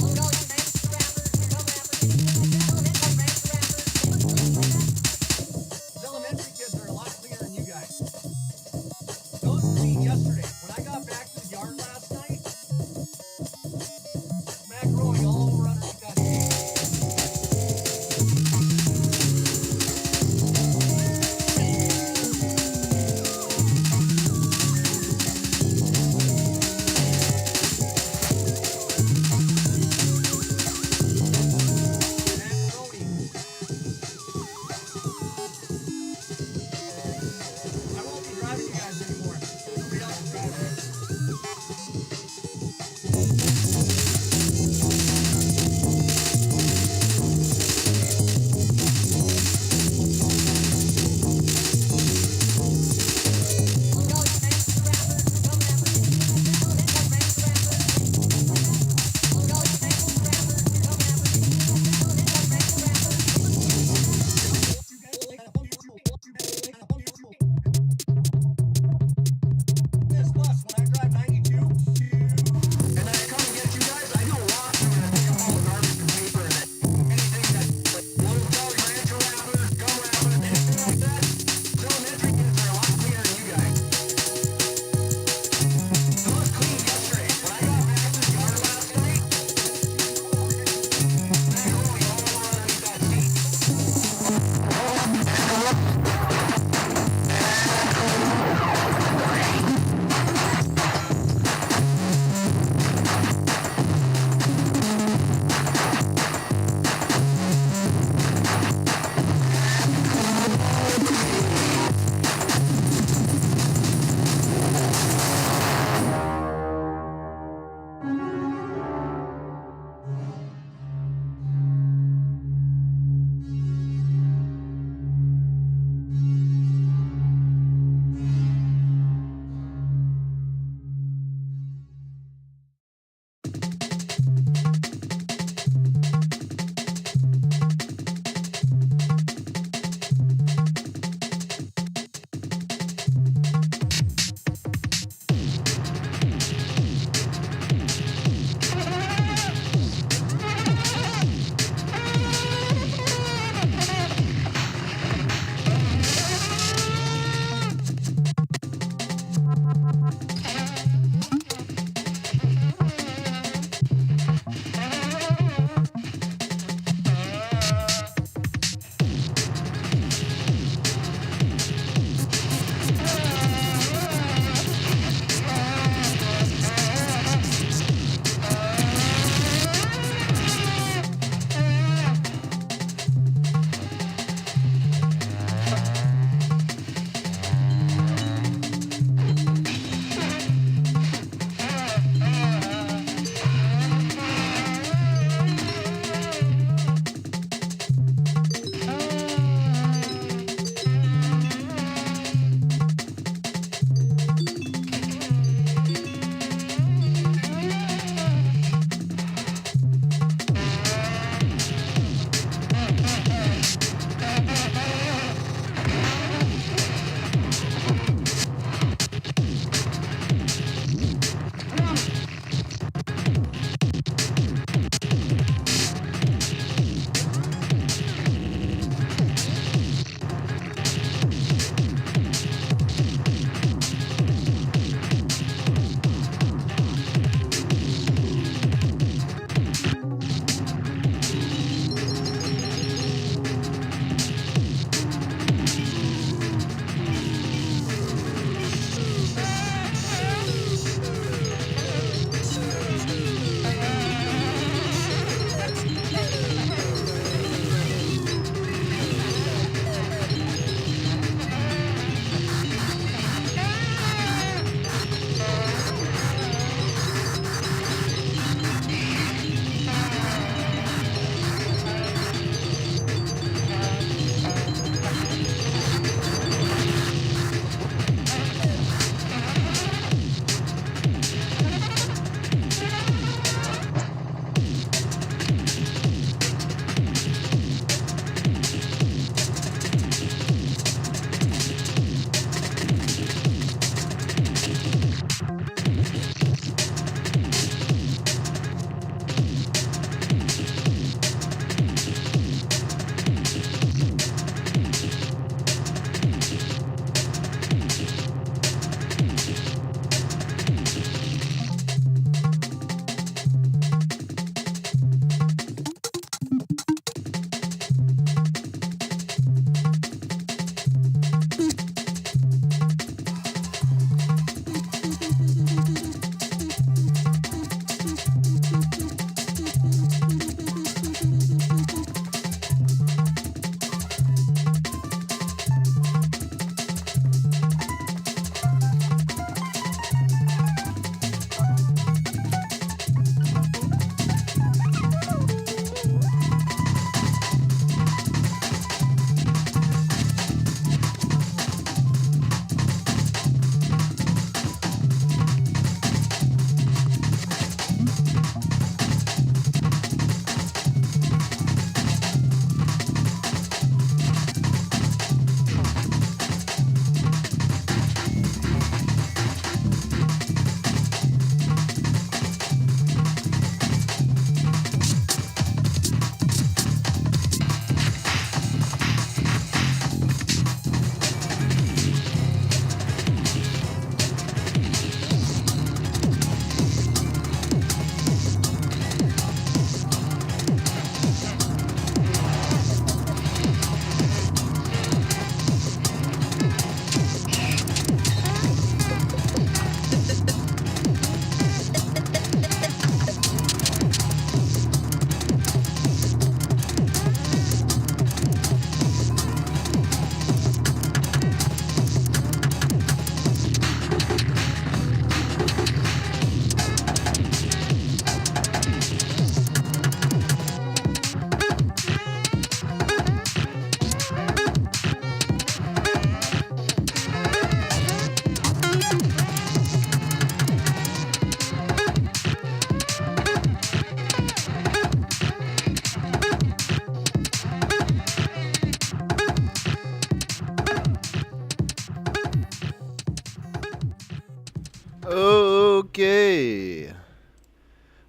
Go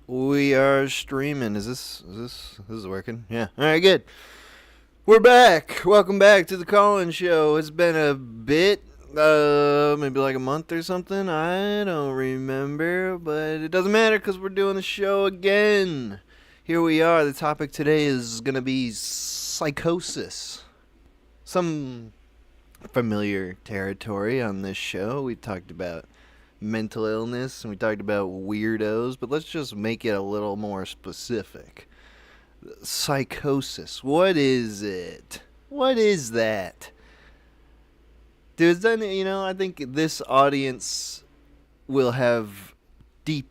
We are streaming. Is this working? Yeah. All right, good. We're back. Welcome back to the Collins Show. It's been a bit, maybe like a month or something. I don't remember, but it doesn't matter because we're doing the show again. Here we are. The topic today is gonna be psychosis. Some familiar territory on this show. We talked about mental illness and we talked about weirdos, but let's just make it a little more specific. Psychosis. What is it? What is that? I think this audience will have deep,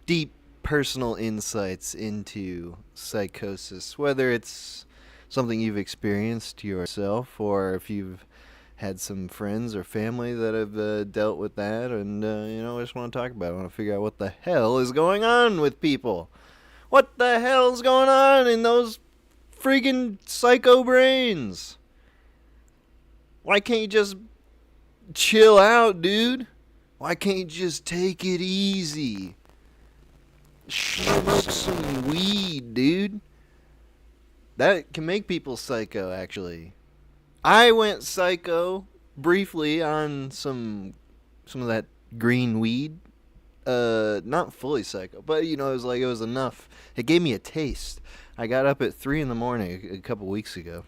deep personal insights into psychosis, whether it's something you've experienced yourself or if you've had some friends or family that have dealt with that, and I just want to talk about it. I want to figure out what the hell is going on with people. What the hell's going on in those freaking psycho brains? Why can't you just chill out, dude? Why can't you just take it easy? Smoke some weed, dude. That can make people psycho, actually. I went psycho briefly on some of that green weed. Not fully psycho, but it was enough. It gave me a taste. I got up at 3 in the morning a couple weeks ago,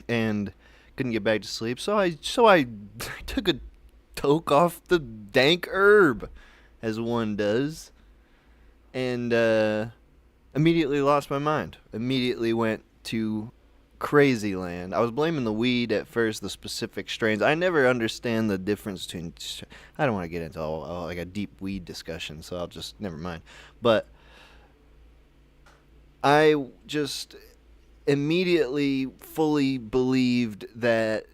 and couldn't get back to sleep. So I took a toke off the dank herb, as one does, and immediately lost my mind. Immediately went to crazy land. I was blaming the weed at first, the specific strains. I never understand the difference between. I don't want to get into all like a deep weed discussion, so I'll just never mind. But I just immediately fully believed that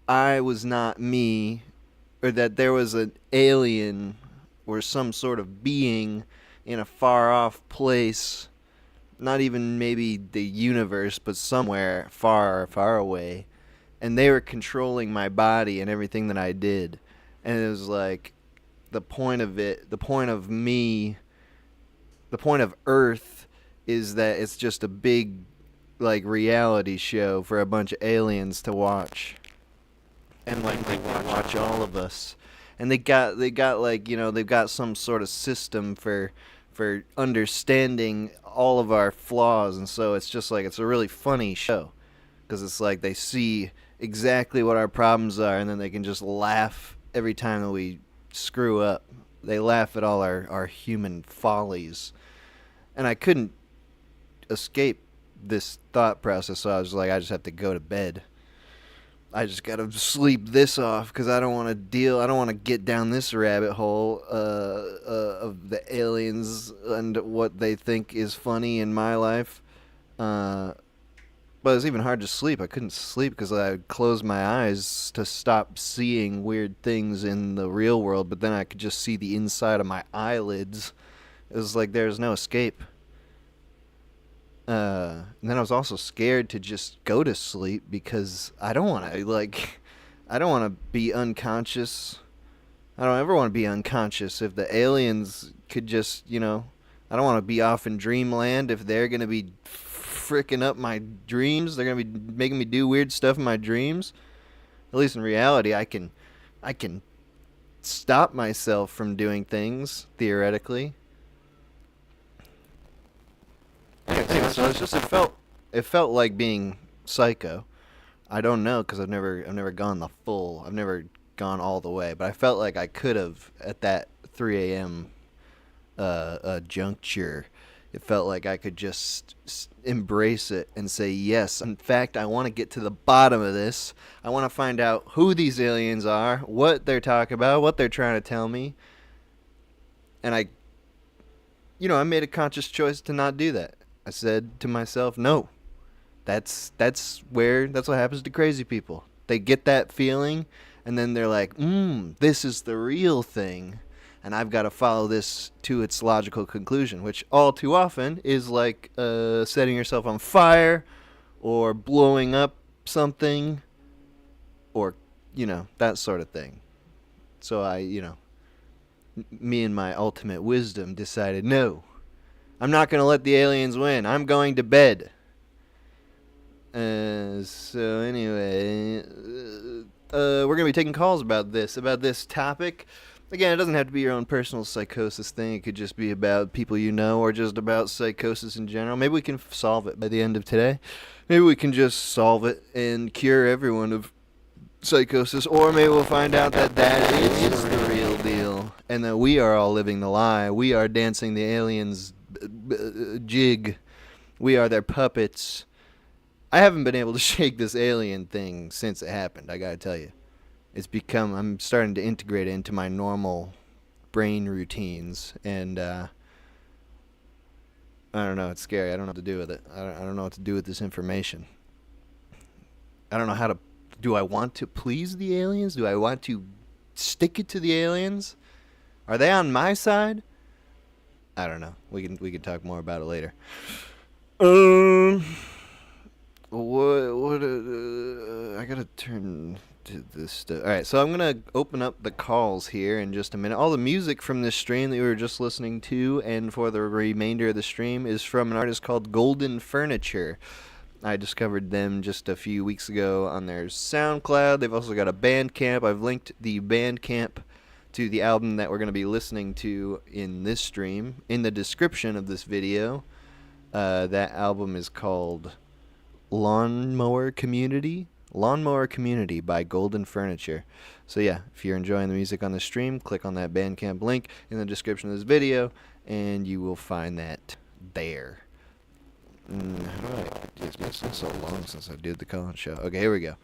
I was not me, or that there was an alien or some sort of being in a far off place, not even maybe the universe, but somewhere far, far away, and they were controlling my body and everything that I did. And it was like the point of it, the point of me, the point of Earth is that it's just a big like reality show for a bunch of aliens to watch, and like they watch all of us. And they got like they've got some sort of system for understanding all of our flaws, and so it's just like it's a really funny show because it's like they see exactly what our problems are, and then they can just laugh every time that we screw up. They laugh at all our human follies, and I couldn't escape this thought process, so I was like, I just have to go to bed. I just gotta sleep this off because I don't want to deal. I don't want to get down this rabbit hole of the aliens and what they think is funny in my life. But it was even hard to sleep. I couldn't sleep because I would close my eyes to stop seeing weird things in the real world, but then I could just see the inside of my eyelids. It was like there's no escape. And then I was also scared to just go to sleep because I don't want to I don't want to be unconscious. I don't ever want to be unconscious. If the aliens could just, I don't want to be off in dreamland if they're gonna be fricking up my dreams. They're gonna be making me do weird stuff in my dreams. At least in reality, I can stop myself from doing things theoretically. Anyway, so it felt like being psycho. I don't know because I've never gone the full. I've never gone all the way, but I felt like I could have at that 3 a.m. Juncture. It felt like I could just embrace it and say yes. In fact, I want to get to the bottom of this. I want to find out who these aliens are, what they're talking about, what they're trying to tell me, and I made a conscious choice to not do that. I said to myself, no. That's what happens to crazy people. They get that feeling and then they're like, this is the real thing, and I've got to follow this to its logical conclusion, which all too often is like setting yourself on fire or blowing up something or that sort of thing. So me and my ultimate wisdom decided, no, I'm not going to let the aliens win. I'm going to bed. So anyway, we're going to be taking calls about this topic. Again, it doesn't have to be your own personal psychosis thing. It could just be about people you know or just about psychosis in general. Maybe we can solve it by the end of today. Maybe we can just solve it and cure everyone of psychosis. Or maybe we'll find out that is the real deal and that we are all living the lie. We are dancing the aliens' jig. We are their puppets. I haven't been able to shake this alien thing since it happened, I gotta tell you. I'm starting to integrate it into my normal brain routines, and I don't know, it's scary. I don't know what to do with it. I don't know what to do with this information. I don't know do I want to please the aliens? Do I want to stick it to the aliens? Are they on my side? I don't know. We can talk more about it later. I gotta turn to this stuff. Alright, so I'm gonna open up the calls here in just a minute. All the music from this stream that we were just listening to and for the remainder of the stream is from an artist called Golden Furniture. I discovered them just a few weeks ago on their SoundCloud. They've also got a Bandcamp. I've linked the Bandcamp to the album that we're going to be listening to in this stream in the description of this video. That album is called Lawnmower Community by Golden Furniture. So yeah, if you're enjoying the music on the stream, click on that Bandcamp link in the description of this video and you will find that there. How do it's been so long since I did the call-in show. Okay, here we go.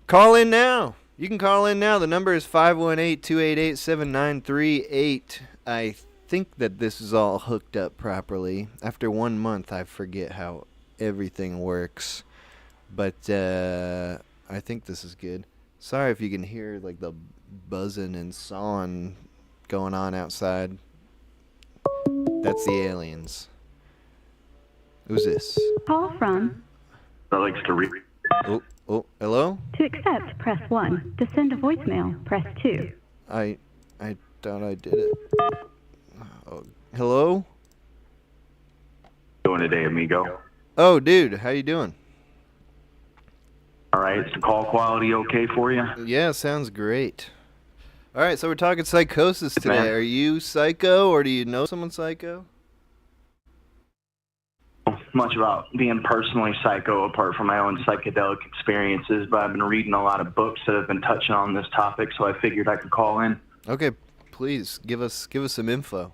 Call in now. You can call in now. The number is 518-288-7938. I think that this is all hooked up properly. After 1 month, I forget how everything works. But I think this is good. Sorry if you can hear like the buzzing and sawing going on outside. That's the aliens. Who's this? Call from. That likes to read. Oh, hello? To accept, press 1. To send a voicemail, press 2. I thought I did it. Oh, hello? Doing today, amigo. Oh, dude, how you doing? All right, is the call quality okay for you? Yeah, sounds great. All right, so we're talking psychosis today. Man. Are you psycho, or do you know someone psycho? Much about being personally psycho apart from my own psychedelic experiences, but I've been reading a lot of books that have been touching on this topic, so I figured I could call in. Okay, please give us some info.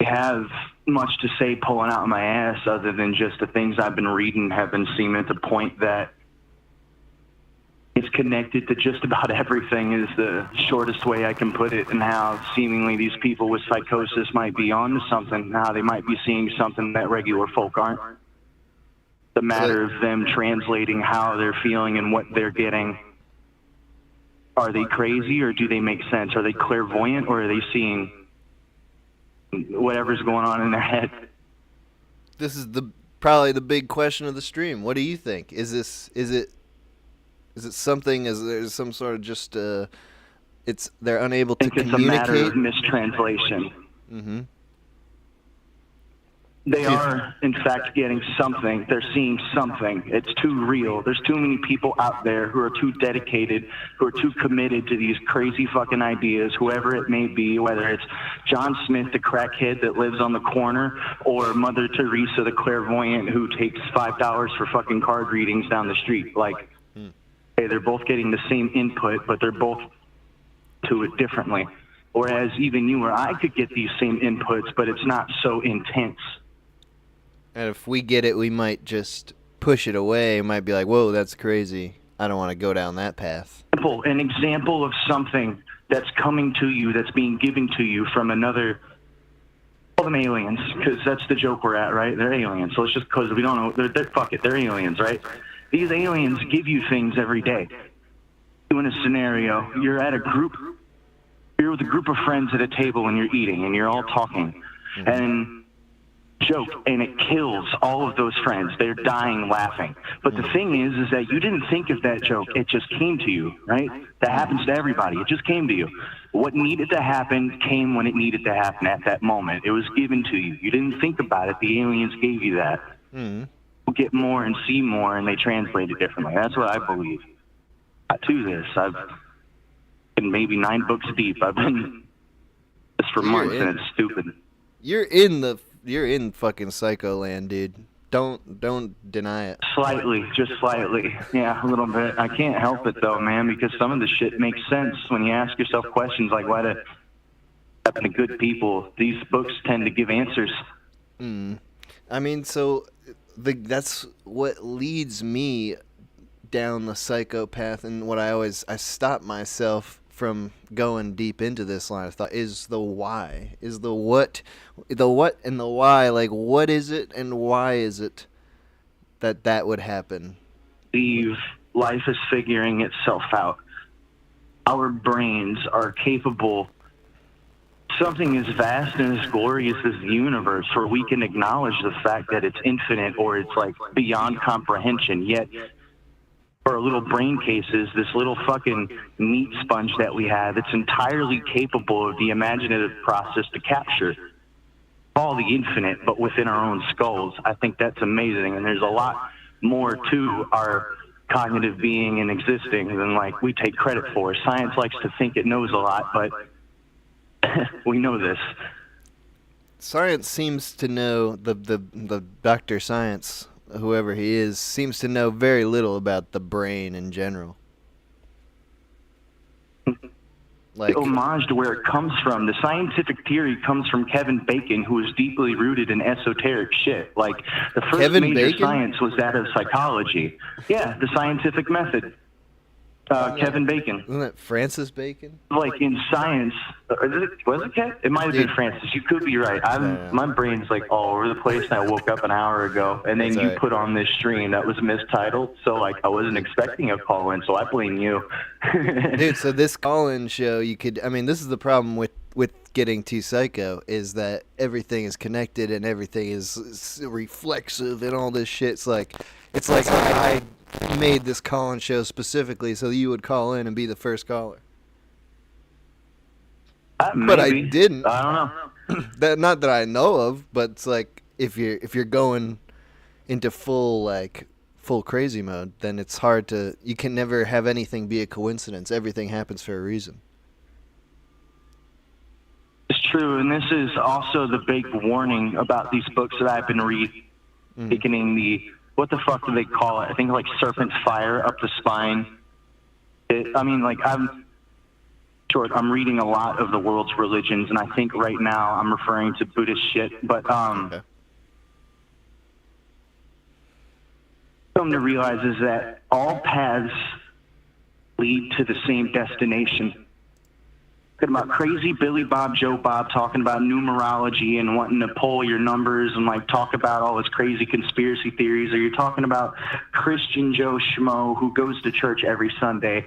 I have much to say pulling out my ass other than just the things I've been reading have been seeming to point that it's connected to just about everything is the shortest way I can put it, and how seemingly these people with psychosis might be onto something, how they might be seeing something that regular folk aren't. The matter of them translating how they're feeling and what they're getting. Are they crazy or do they make sense? Are they clairvoyant or are they seeing whatever's going on in their head? This is probably the big question of the stream. What do you think? Is it something? Is there some sort of just they're unable to communicate? It's a matter of mistranslation. Mm-hmm. They are, in fact, getting something. They're seeing something. It's too real. There's too many people out there who are too dedicated, who are too committed to these crazy fucking ideas, whoever it may be, whether it's John Smith, the crackhead that lives on the corner, or Mother Teresa, the clairvoyant who takes $5 for fucking card readings down the street. Like, hey, they're both getting the same input, but they're both to it differently. Whereas even you or I could get these same inputs, but it's not so intense. And if we get it, we might just push it away. It might be like, whoa, that's crazy. I don't want to go down that path. An example of something that's coming to you, that's being given to you from another, call them aliens, because that's the joke we're at, right? They're aliens. So it's just because we don't know, fuck it, they're aliens, right? These aliens give you things every day. In a scenario, you're with a group of friends at a table and you're eating and you're all talking. Mm-hmm. And joke, and it kills all of those friends. They're dying laughing. But the thing is that you didn't think of that joke. It just came to you, right? That happens to everybody. It just came to you. What needed to happen came when it needed to happen at that moment. It was given to you. You didn't think about it. The aliens gave you that. We'll get more and see more, and they translate it differently. That's what I believe. To this, I've been maybe 9 books deep. I've been this for months, and it's stupid. You're in fucking psycho land, dude. Don't deny it. Slightly, just slightly. Yeah, a little bit. I can't help it though, man, because some of the shit makes sense when you ask yourself questions like why do happen to good people. These books tend to give answers. I mean, so that's what leads me down the psychopath, and what I stop myself from going deep into this line of thought is the why, is the what and the why. Like, what is it and why is it that would happen? Life is figuring itself out. Our brains are capable something as vast and as glorious as the universe, where we can acknowledge the fact that it's infinite or it's like beyond comprehension, yet for our little brain cases, this little fucking meat sponge that we have, it's entirely capable of the imaginative process to capture all the infinite, but within our own skulls. I think that's amazing, and there's a lot more to our cognitive being and existing than like we take credit for. Science likes to think it knows a lot, but we know this. Science seems to know, the Dr. Science, whoever he is, seems to know very little about the brain in general. Like, the homage to where it comes from. The scientific theory comes from Kevin Bacon, who is deeply rooted in esoteric shit. Like, the first major science was that of psychology. Yeah, the scientific method. Kevin Bacon. Isn't that Francis Bacon? Like, in science, was it Kevin? It might have been Francis. You could be right. My brain's like all over the place, and I woke up an hour ago, and then you put on this stream that was mistitled, so like I wasn't expecting a call-in, so I blame you. Dude, so this call-in show, this is the problem with getting too psycho, is that everything is connected and everything is reflexive and all this shit. It's like I made this call-in show specifically so you would call in and be the first caller. But I didn't. I don't know. Not that I know of, but it's like if you're going into full crazy mode, then it's hard to. You can never have anything be a coincidence. Everything happens for a reason. It's true, and this is also the big warning about these books that I've been reading. Beginning what the fuck do they call it? I think like serpent fire up the spine. I'm reading a lot of the world's religions, and I think right now I'm referring to Buddhist shit, but Okay. Come to realize is that all paths lead to the same destination. Talking about crazy Billy Bob Joe Bob talking about numerology and wanting to pull your numbers and like talk about all this crazy conspiracy theories, or you're talking about Christian Joe Schmo who goes to church every Sunday,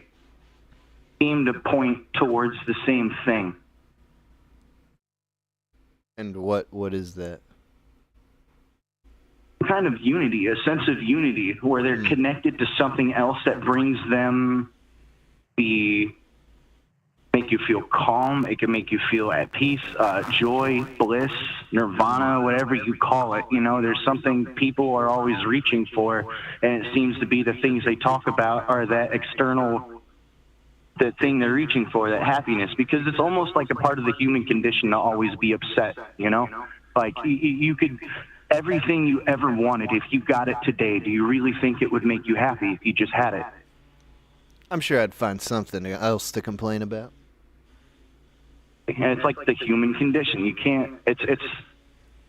seem to point towards the same thing. And what is that? Kind of unity, a sense of unity where they're connected to something else that brings them make you feel calm. It can make you feel at peace, joy, bliss, nirvana, whatever you call it. You know, there's something people are always reaching for, and it seems to be the things they talk about are that external, the thing they're reaching for, that happiness, because it's almost like a part of the human condition to always be upset, you know? Like, you could, everything you ever wanted, if you got it today, do you really think it would make you happy if you just had it? I'm sure I'd find something else to complain about. And it's like the human condition. You can't. It's.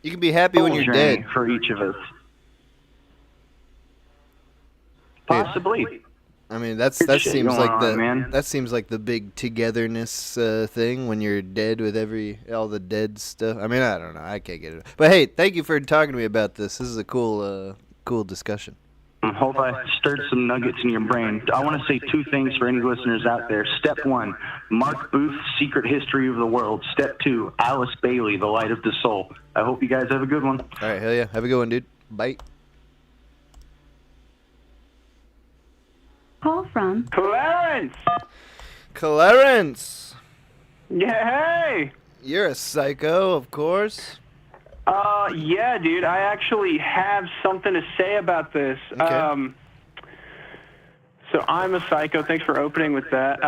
You can be happy when you're dead. For each of us. Possibly. I mean, that seems like the big togetherness thing when you're dead with all the dead stuff. I mean, I don't know. I can't get it. But hey, thank you for talking to me about this. This is a cool discussion. Hope I stirred some nuggets in your brain. I want to say two things for any listeners out there. Step 1, Mark Booth's Secret History of the World. Step 2, Alice Bailey, The Light of the Soul. I hope you guys have a good one. All right, hell yeah. Have a good one, dude. Bye. Call from Clarence! Clarence! Yeah, hey! You're a psycho, of course. Yeah, dude, I actually have something to say about this. Okay. So I'm a psycho. Thanks for opening with that.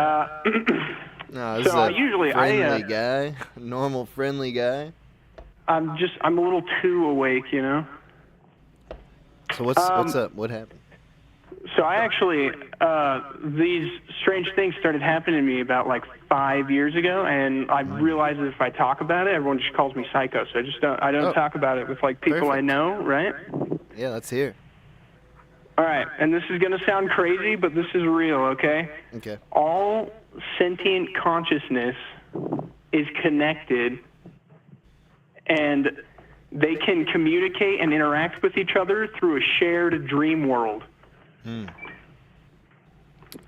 No, this So I is a usually- friendly guy. Normal, friendly guy. I'm a little too awake, you know? So what's up? What happened? So I actually, these strange things started happening to me about like 5 years ago, and I realized that if I talk about it, everyone just calls me psycho. So I don't talk about it with like people I Perfect. know, right? Yeah, let's hear. All right, and this is gonna sound crazy, but this is real, okay? Okay. All sentient consciousness is connected, and they can communicate and interact with each other through a shared dream world.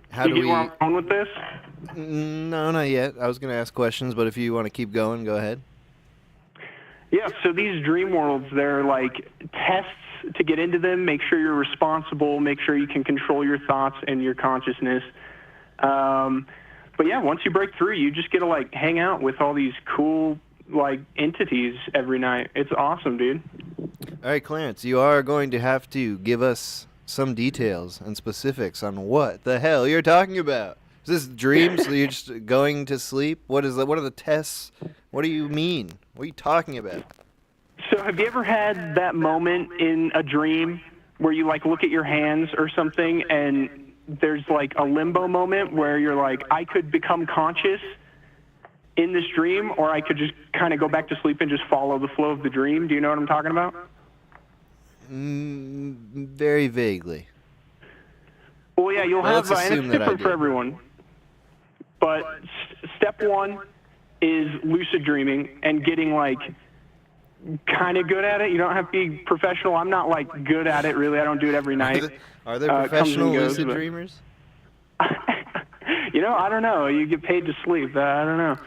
How You do get we? where I'm going with this? No, not yet. I was gonna ask questions, but if you want to keep going, go ahead. Yeah, so these dream worlds, they're like tests to get into them, make sure you're responsible, make sure you can control your thoughts and your consciousness. But yeah, once you break through, you just get to like hang out with all these cool like entities every night. It's awesome, dude. All right, Clarence, you are going to have to give us some details and specifics on what the hell you're talking about. Is this dreams? So you're just going to sleep? What are the tests? What do you mean? What are you talking about? So have you ever had that moment in a dream where you like look at your hands or something and there's like a limbo moment where you're like, I could become conscious in this dream, or I could just kind of go back to sleep and just follow the flow of the dream? Do you know what I'm talking about? Very vaguely. Well, yeah, you'll Well, have, let's and assume it's that I different for do. everyone. But step 1 is lucid dreaming and getting like kind of good at it. You don't have to be professional. I'm not like good at it really. I don't do it every night. Are there It comes and professional goes, lucid but- dreamers? You know, I don't know. You get paid to sleep. I don't know.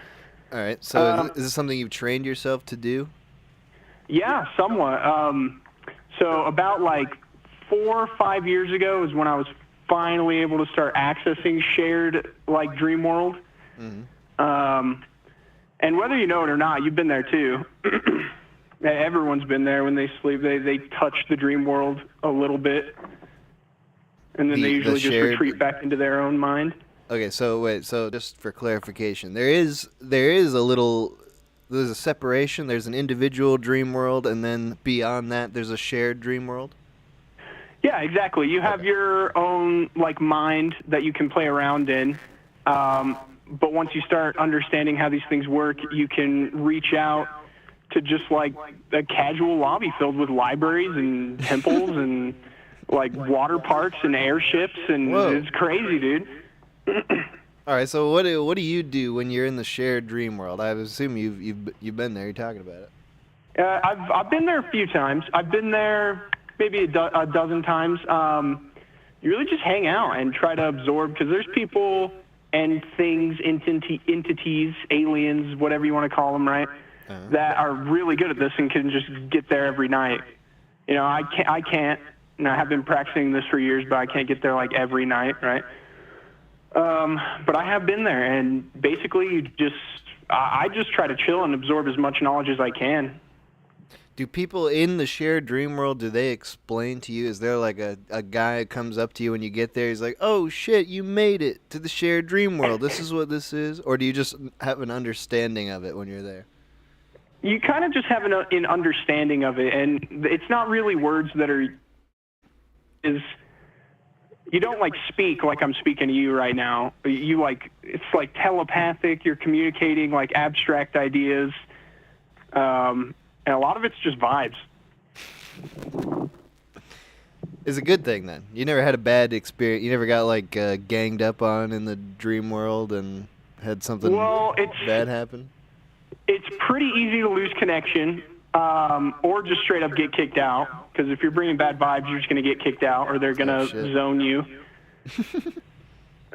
All right. So is this something you've trained yourself to do? Yeah, somewhat. So about like 4 or 5 years ago is when I was finally able to start accessing shared like dream world. And whether you know it or not, you've been there too. Everyone's been there when they sleep. They touch the dream world a little bit, and then The they usually just shared- retreat back into their own mind. Okay. So wait. So just for clarification, there's a separation. There's an individual dream world, and then beyond that, there's a shared dream world. Yeah, exactly. You have your own like mind that you can play around in. But once you start understanding how these things work, you can reach out to just like a casual lobby filled with libraries and temples and like water parks and airships, and Whoa. it's crazy, dude. All right. So what do you do when you're in the shared dream world? I assume you've been there. You're talking about it. I've been there a few times. I've been there maybe a dozen times. You really just hang out and try to absorb, because there's people and things, entities, aliens, whatever you want to call them, right? That are really good at this and can just get there every night. You know, I can't. And I have been practicing this for years, but I can't get there like every night, right? But I have been there, and basically I just try to chill and absorb as much knowledge as I can. Do people in the shared dream world, do they explain to you? Is there like a guy who comes up to you when you get there? He's like, oh shit, you made it to the shared dream world. This is what this is? Or do you just have an understanding of it when you're there? You kind of just have an understanding of it, and it's not really words that are you don't like speak like I'm speaking to you right now. You like, it's like telepathic. You're communicating like abstract ideas. And a lot of it's just vibes. It's a good thing then. You never had a bad experience. You never got like ganged up on in the dream world and had something bad happen? It's pretty easy to lose connection. or just straight up get kicked out. Because if you're bringing bad vibes, you're just going to get kicked out, or they're going to zone you.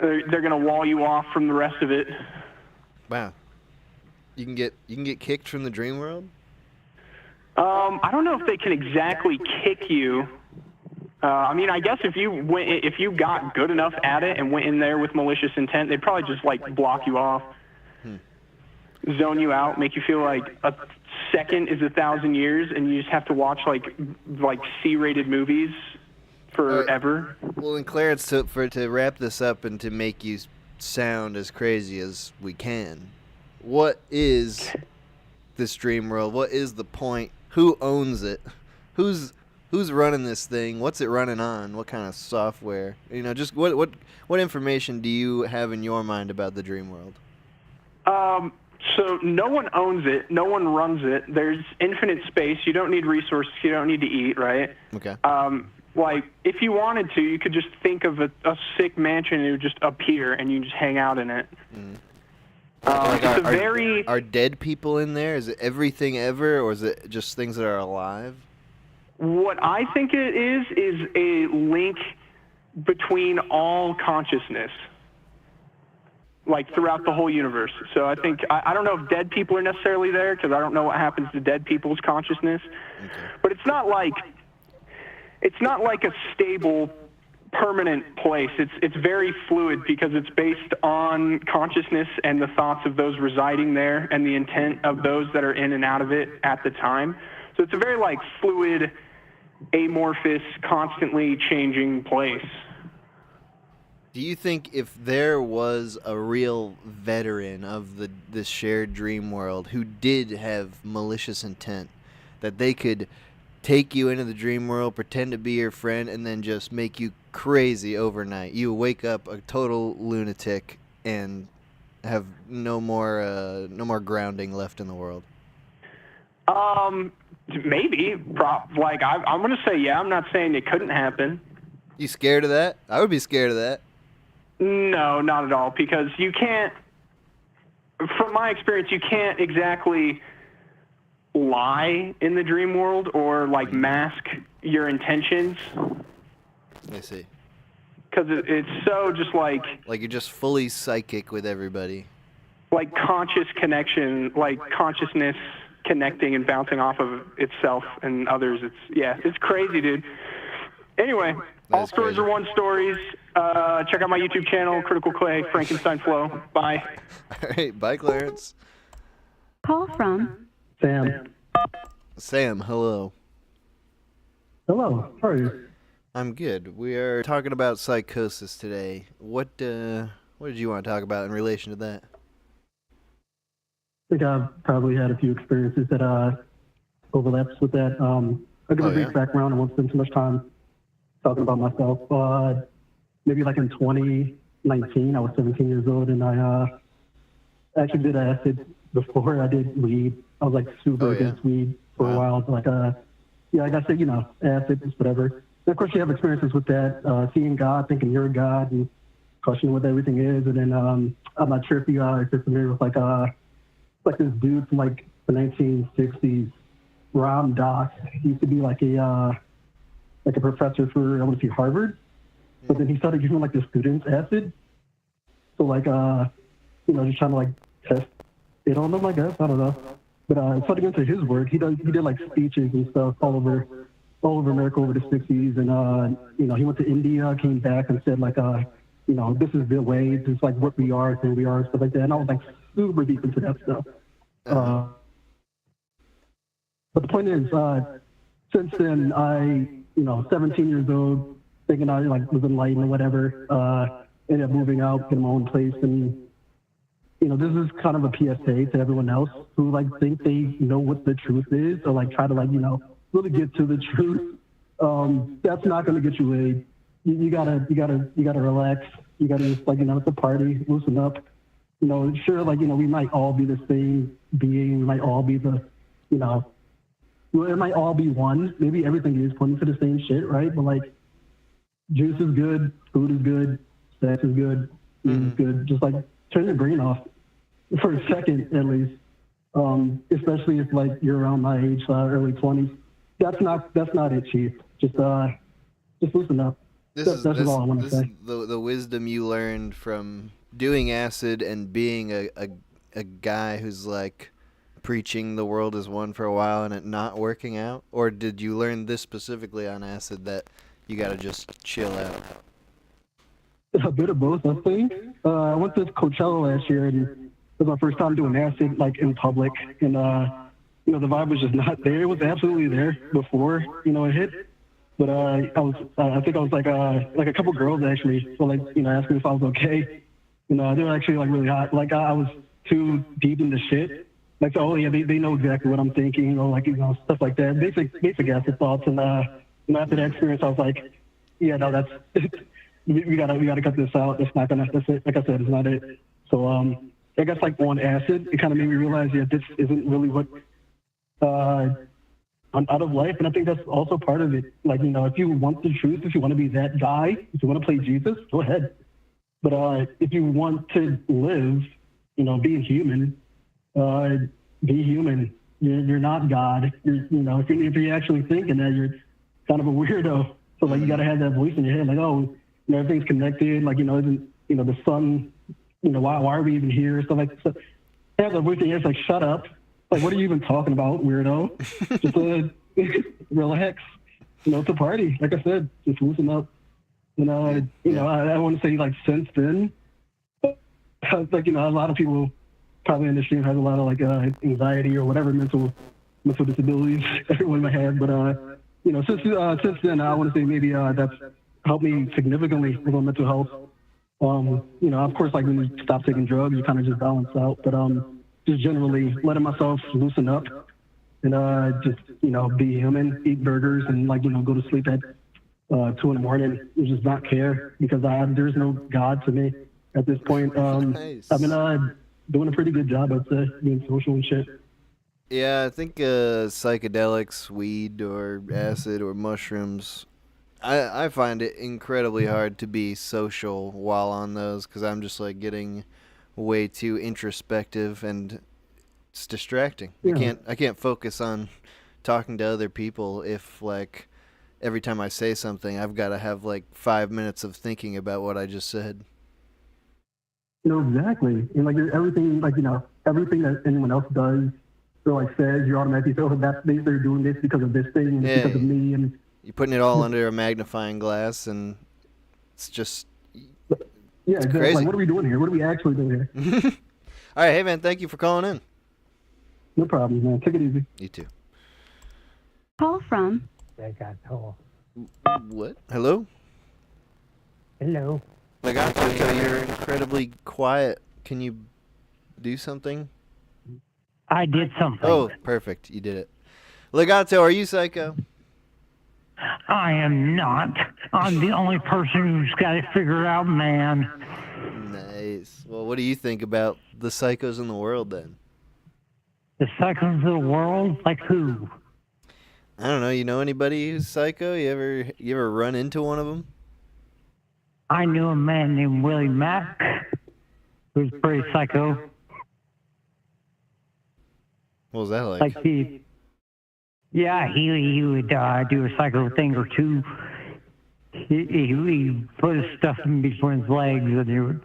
They're going to wall you off from the rest of it. Wow. You can get kicked from the dream world? I don't know if they can exactly kick you. I mean, I guess if you got good enough at it and went in there with malicious intent, they'd probably just like block you off, zone you out, make you feel like a second is 1,000 years, and you just have to watch like C-rated movies forever. Well, and Clarence, to wrap this up and to make you sound as crazy as we can, what is this dream world? What is the point? Who owns it? Who's running this thing? What's it running on? What kind of software? Just what information do you have in your mind about the dream world? So no one owns it. No one runs it. There's infinite space. You don't need resources. You don't need to eat, right? Okay. Like, if you wanted to, you could just think of a sick mansion and it would just appear, and you just hang out in it. Mm. Are dead people in there? Is it everything ever, or is it just things that are alive? What I think it is a link between all consciousness, like throughout the whole universe. So I think, I don't know if dead people are necessarily there, because I don't know what happens to dead people's consciousness. Okay. But it's not like a stable, permanent place. It's very fluid because it's based on consciousness and the thoughts of those residing there and the intent of those that are in and out of it at the time. So it's a very like fluid, amorphous, constantly changing place. Do you think if there was a real veteran of this shared dream world who did have malicious intent, that they could take you into the dream world, pretend to be your friend, and then just make you crazy overnight? You wake up a total lunatic and have no more grounding left in the world. Maybe. I'm going to say yeah. I'm not saying it couldn't happen. You scared of that? I would be scared of that. No, not at all, because you can't, from my experience, you can't exactly lie in the dream world or like mask your intentions. I see. Because it's so just like you're just fully psychic with everybody. Like conscious connection, like consciousness connecting and bouncing off of itself and others. It's crazy, dude. Anyway, all stories are one stories. Check out my YouTube channel, Critical Clay, Frankenstein Flow. Bye. All right, bye, Clarence. Call from Sam, hello. Hello, how are you? I'm good. We are talking about psychosis today. What did you want to talk about in relation to that? I think I've probably had a few experiences that overlaps with that. I'll give a brief background. I won't spend too much time talking about myself. Maybe like in 2019, I was 17 years old, and I actually did acid before I did weed. I was like super against weed for a while. Like, like I said, acid, whatever. And of course, you have experiences with that, seeing God, thinking you're a God, and questioning what everything is. And then I'm not sure if you're familiar with like this dude from like the 1960s, Ram Dass. He used to be like a professor for, I want to say, Harvard. But then he started giving like the students acid. So like, just trying to like test it on them, I guess. I don't know. But it's starting into his work. He did like speeches and stuff all over America over the 60s. And, he went to India, came back and said like, this is the way, this is like what we are, who we are, stuff like that. And I was like super deep into that stuff. But the point is, since then, 17 years old, thinking I was enlightened or whatever, ended up moving out, getting my own place, and this is kind of a PSA to everyone else who think they know what the truth is, or try to really get to the truth. That's not going to get you laid. You gotta relax. You gotta just it's a party, loosen up. Sure, we might all be the same being. We might all be it might all be one. Maybe everything is pointing to the same shit, right? But juice is good, food is good, sex is good, weed is good. Just turn your brain off for a second at least. especially if like you're around my age, early 20s. That's not it, Chief. Just loosen up. That's all I want to This is say. the wisdom you learned from doing acid and being a guy who's like preaching the world as one for a while and it not working out? Or did you learn this specifically on acid that you gotta just chill out? A bit of both, I think. I went to Coachella last year, and it was my first time doing acid like in public, and the vibe was just not there. It was absolutely there before it hit, but I think I was like a couple girls actually, so like asked me if I was okay. They were actually like really hot. Like I was too deep in the shit. Like, oh yeah, they know exactly what I'm thinking, or like stuff like that. Basic acid thoughts, and after that experience, I was like, yeah, no, that's. We gotta cut this out. That's it. Like I said, it's not it. So I guess like on acid, it kind of made me realize, yeah, this isn't really what I'm out of life. And I think that's also part of it. Like, if you want the truth, if you want to be that guy, if you want to play Jesus, go ahead. But if you want to live, be human, be human. You're not God. If you're actually thinking that, you're kind of a weirdo. So like you gotta have that voice in your head, like, oh. Everything's connected, like, isn't, the sun, why are we even here? So, like, have the voice in your head, like, shut up. Like, what are you even talking about, weirdo? Just relax. It's a party. Like I said, just loosen up. I want to say, like, since then, like, a lot of people probably in the stream has a lot of, like, anxiety or whatever mental disabilities everyone might have. But, since then, I want to say maybe that's helped me significantly with my mental health. Of course, like when you stop taking drugs, you kind of just balance out. But just generally letting myself loosen up and just be human, eat burgers, and like go to sleep at 2 in the morning and just not care because there's no God to me at this point. Nice. I've been doing a pretty good job at being social and shit. Yeah, I think psychedelics, weed or acid or mushrooms. I find it incredibly hard to be social while on those because I'm just like getting way too introspective and it's distracting. Yeah. I can't focus on talking to other people if like every time I say something I've got to have like 5 minutes of thinking about what I just said. Exactly. And like everything, like everything that anyone else does or like says, you automatically feel that they're doing this because of this thing and because of me and. You're putting it all under a magnifying glass, and it's just it's exactly. crazy. Like, what are we doing here? What are we actually doing here? All right, hey man, thank you for calling in. No problem, man. Take it easy. You too. Call from Legato. What? Hello? Hello. Legato, you're incredibly quiet. Can you do something? I did something. Oh, perfect. You did it. Legato, are you psycho? I am not. I'm the only person who's got it figured out, man. Nice. Well, what do you think about the psychos in the world then? The psychos of the world? Like who? I don't know. You know anybody who's psycho? You ever run into one of them? I knew a man named Willie Mack who was pretty psycho. What was that like? Like he would do a psycho thing or two. He put his stuff in between his legs and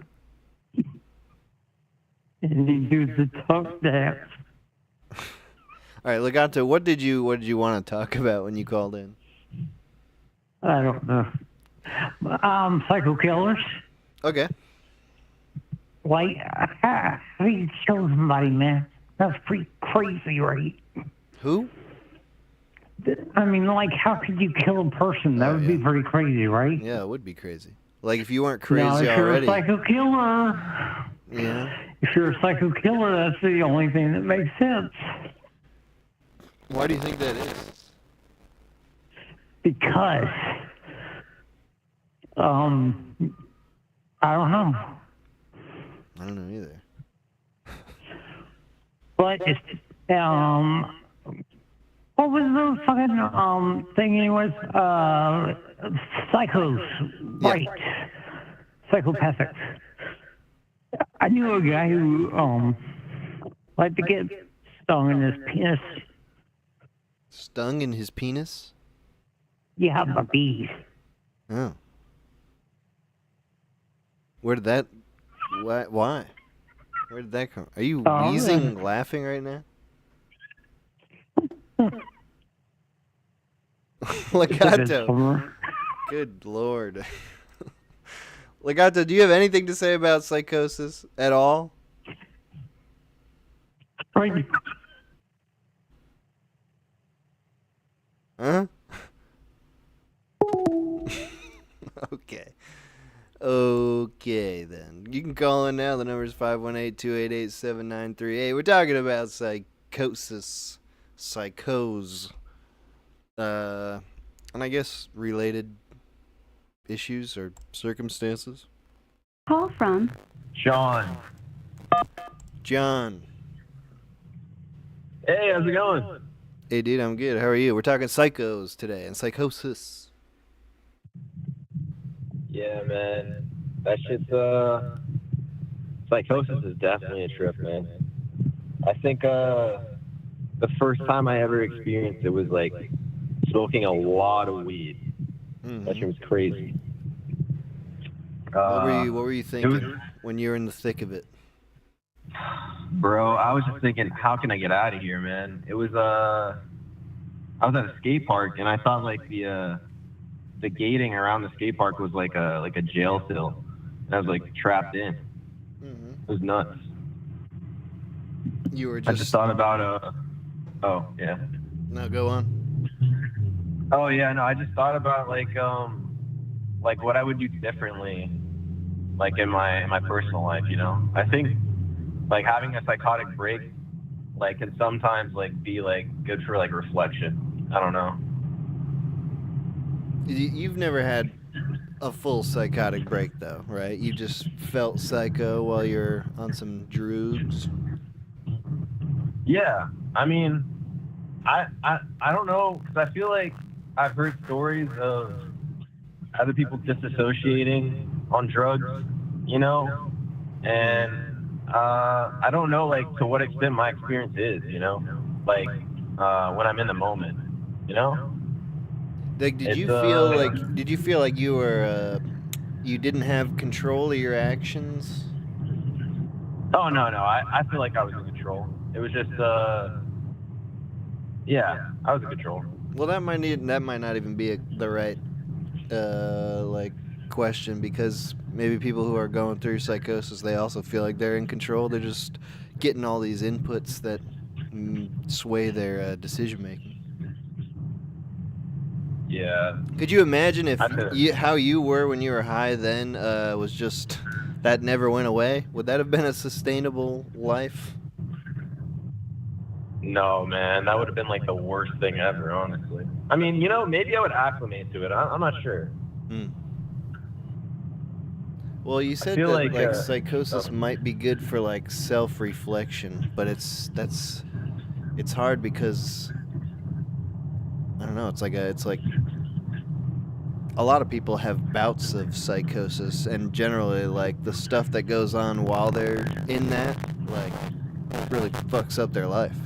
he'd do the tongue dance. All right, Legato, what did you want to talk about when you called in? I don't know. Psycho killers. Okay. Like, how do you kill somebody, man? That's pretty crazy, right? Who? I mean, like, how could you kill a person? That would be pretty crazy, right? Yeah, it would be crazy. Like, if you weren't crazy now, if already. You're a psycho killer. Yeah. If you're a psycho killer, that's the only thing that makes sense. Why do you think that is? Because, I don't know. I don't know either. But it's, what was the fucking, thing anyways? Psychos, right. Psychopathic. I knew a guy who, liked to get stung in his penis. Stung in his penis? Yeah, by bees. Oh. Where did that... Why? Where did that come? Are you wheezing, laughing right now? Legato. Good Lord. Legato, do you have anything to say about psychosis at all? Huh? Okay. Okay, then. You can call in now. The number is 518-288-7938. We're talking about psychosis. Psychose. And I guess related issues or circumstances. Call from John. John. Hey, how's it going? Hey, dude, I'm good. How are you? We're talking psychos today and psychosis. Yeah, man. That shit's, psychosis is definitely a trip, man. I think, the first time I ever experienced it was, like, smoking a lot of weed. Mm-hmm. That shit was crazy. What were you thinking when you were in the thick of it? Bro, I was just thinking, how can I get out of here, man? It was, I was at a skate park, and I thought, like, the gating around the skate park was like a jail cell. And I was, like, trapped in. Mm-hmm. It was nuts. You were I just thought about, oh, yeah. No, go on. Oh, yeah, no, I just thought about, like what I would do differently, like, in my personal life, you know? I think, like, having a psychotic break, like, can sometimes, like, be, like, good for, like, reflection. I don't know. You've never had a full psychotic break, though, right? You just felt psycho while you're on some drugs? Yeah, I mean, I don't know, because I feel like I've heard stories of other people disassociating on drugs, you know? And I don't know, like, to what extent my experience is, you know? Like, when I'm in the moment, you know? Like, did you feel like you were you didn't have control of your actions? Oh, no, I feel like I was in control. It was just yeah, I was in control. Well, that might not even be the right like question, because maybe people who are going through psychosis, they also feel like they're in control. They're just getting all these inputs that sway their decision making. Yeah. Could you imagine if how you were when you were high then was just that never went away? Would that have been a sustainable life? No, man, that would have been like the worst thing ever, honestly. I mean, you know, maybe I would acclimate to it. I'm not sure. Well, you said that like psychosis might be good for like self-reflection, but it's hard because I don't know. It's like a lot of people have bouts of psychosis, and generally, like, the stuff that goes on while they're in that, like, really fucks up their life.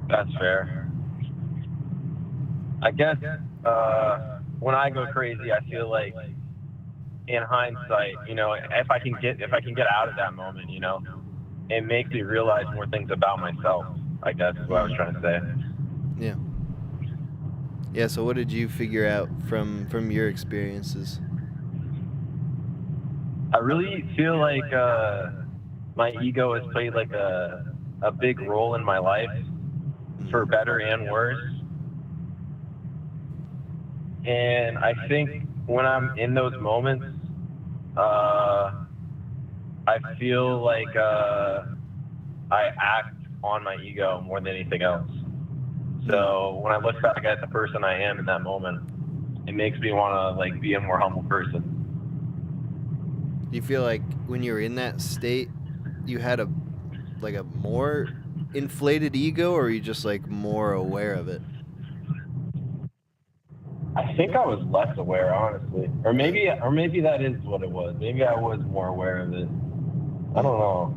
That's fair. I guess when I go crazy, I feel like, in hindsight, you know, if I can get out of that moment, you know, it makes me realize more things about myself. I guess is what I was trying to say. Yeah. Yeah, so what did you figure out from your experiences? I really feel like my ego has played like a big role in my life, for better and worse. And I think when I'm in those moments, I feel like I act on my ego more than anything else. So when I look back at the person I am in that moment, it makes me want to like be a more humble person. Do you feel like when you were in that state, you had a more inflated ego, or are you just like more aware of it? I think I was less aware, honestly, or maybe that is what it was. Maybe I was more aware of it. I don't know.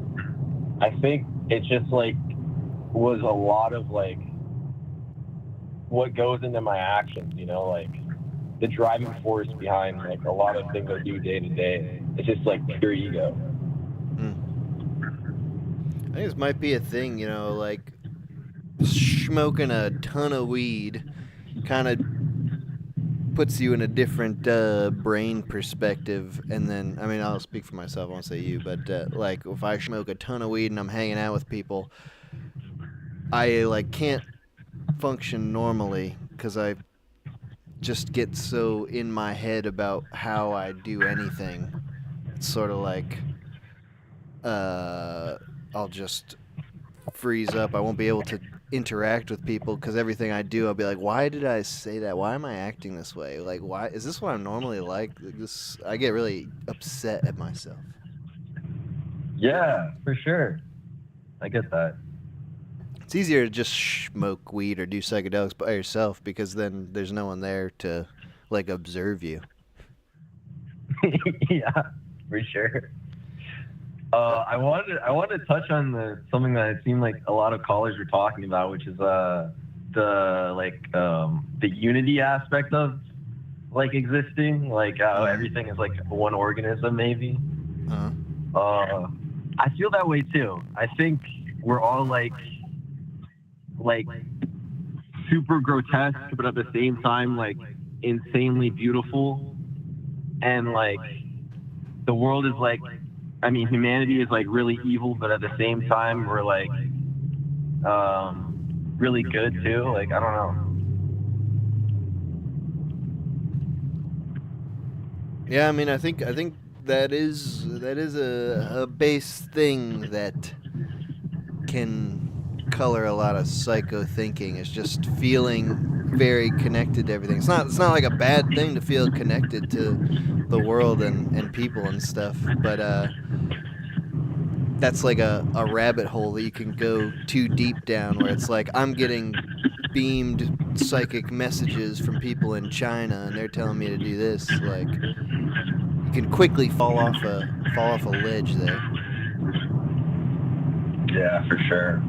I think it's just like was a lot of like what goes into my actions, you know, like the driving force behind like a lot of things I do day to day. It's just like pure ego. I think this might be a thing, you know, like smoking a ton of weed kind of puts you in a different brain perspective. And then, I mean, I'll speak for myself, I won't say you, but like if I smoke a ton of weed and I'm hanging out with people, I like can't function normally because I just get so in my head about how I do anything. It's sort of like I'll just freeze up. I won't be able to interact with people because everything I do, I'll be like, why did I say that? Why am I acting this way? Like, why is this what I'm normally like? This, I get really upset at myself. Yeah, for sure. I get that. It's easier to just smoke weed or do psychedelics by yourself because then there's no one there to like observe you. Yeah, for sure. I wanted to touch on something that it seemed like a lot of callers were talking about, which is the unity aspect of like existing, like how everything is like one organism, maybe. I feel that way too. I think we're all like super grotesque, but at the same time like insanely beautiful, and like the world is like, I mean, humanity is like really evil, but at the same time we're like really good too. Like, I don't know. Yeah, I mean, I think that is a base thing that can color a lot of psycho thinking. It's just feeling very connected to everything. It's not like a bad thing to feel connected to the world and people and stuff, but that's like a rabbit hole that you can go too deep down, where it's like I'm getting beamed psychic messages from people in China and they're telling me to do this. Like, you can quickly fall off a ledge there. Yeah, for sure.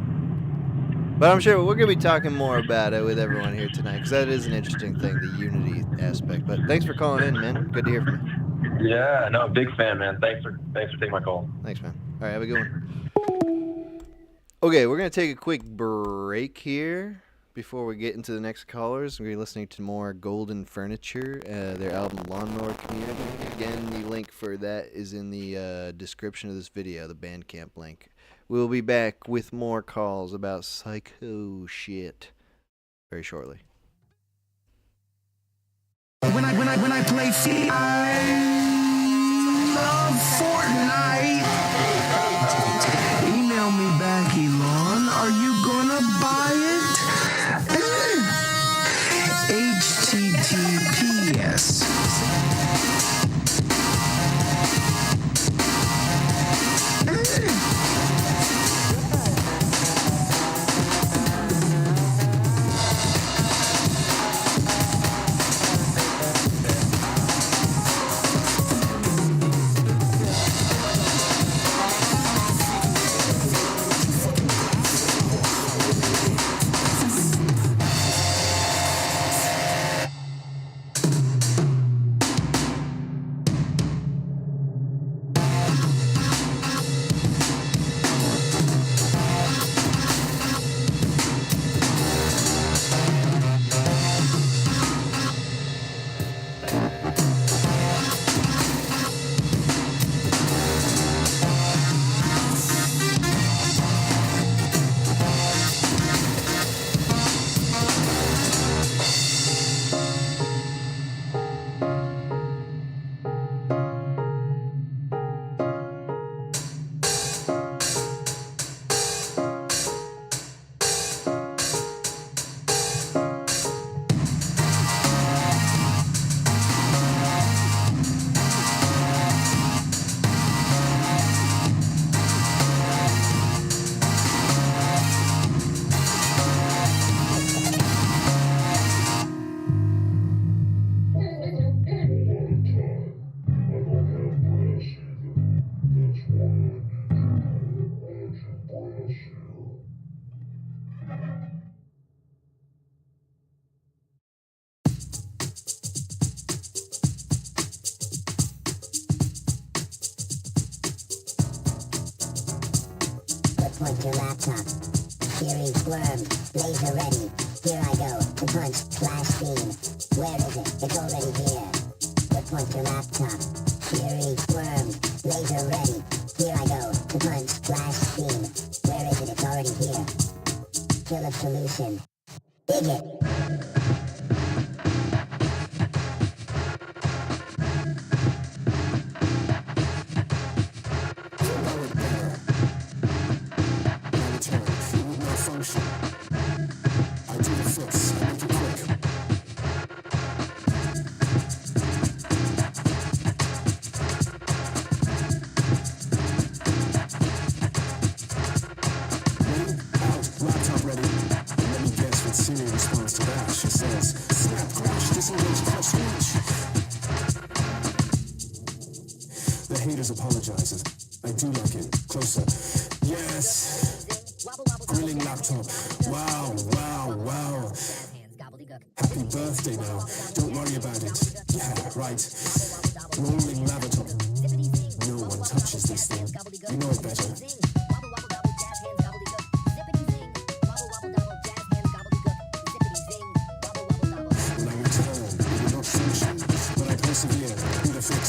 But I'm sure we're going to be talking more about it with everyone here tonight, because that is an interesting thing, the unity aspect. But thanks for calling in, man. Good to hear from you. Yeah, no, big fan, man. Thanks for taking my call. Thanks, man. All right, have a good one. Okay, we're going to take a quick break here before we get into the next callers. We're listening to more Golden Furniture, their album Lawnmower Community. Again, the link for that is in the description of this video, the Bandcamp link. We'll be back with more calls about psycho shit very shortly. When I play C, I love Fortnite. Email me back, Elon. Are you gonna buy it? HTTPS. Point your laptop. Fury squirm. Laser ready. Here I go. To punch. Flash beam. Where is it? It's already here. Point your laptop. Fury squirm. Laser ready. Here I go. To punch. Flash beam. Where is it? It's already here. Kill a solution. Dig it. Apologizes. I do like it. Closer. Yes. Grilling laptop. Wow, wow, wow. Happy birthday now. Don't worry about it. Yeah, right. Rolling laptop. No one touches this thing. You know it better. When I return, it will not function. But I persevere. Do the fix.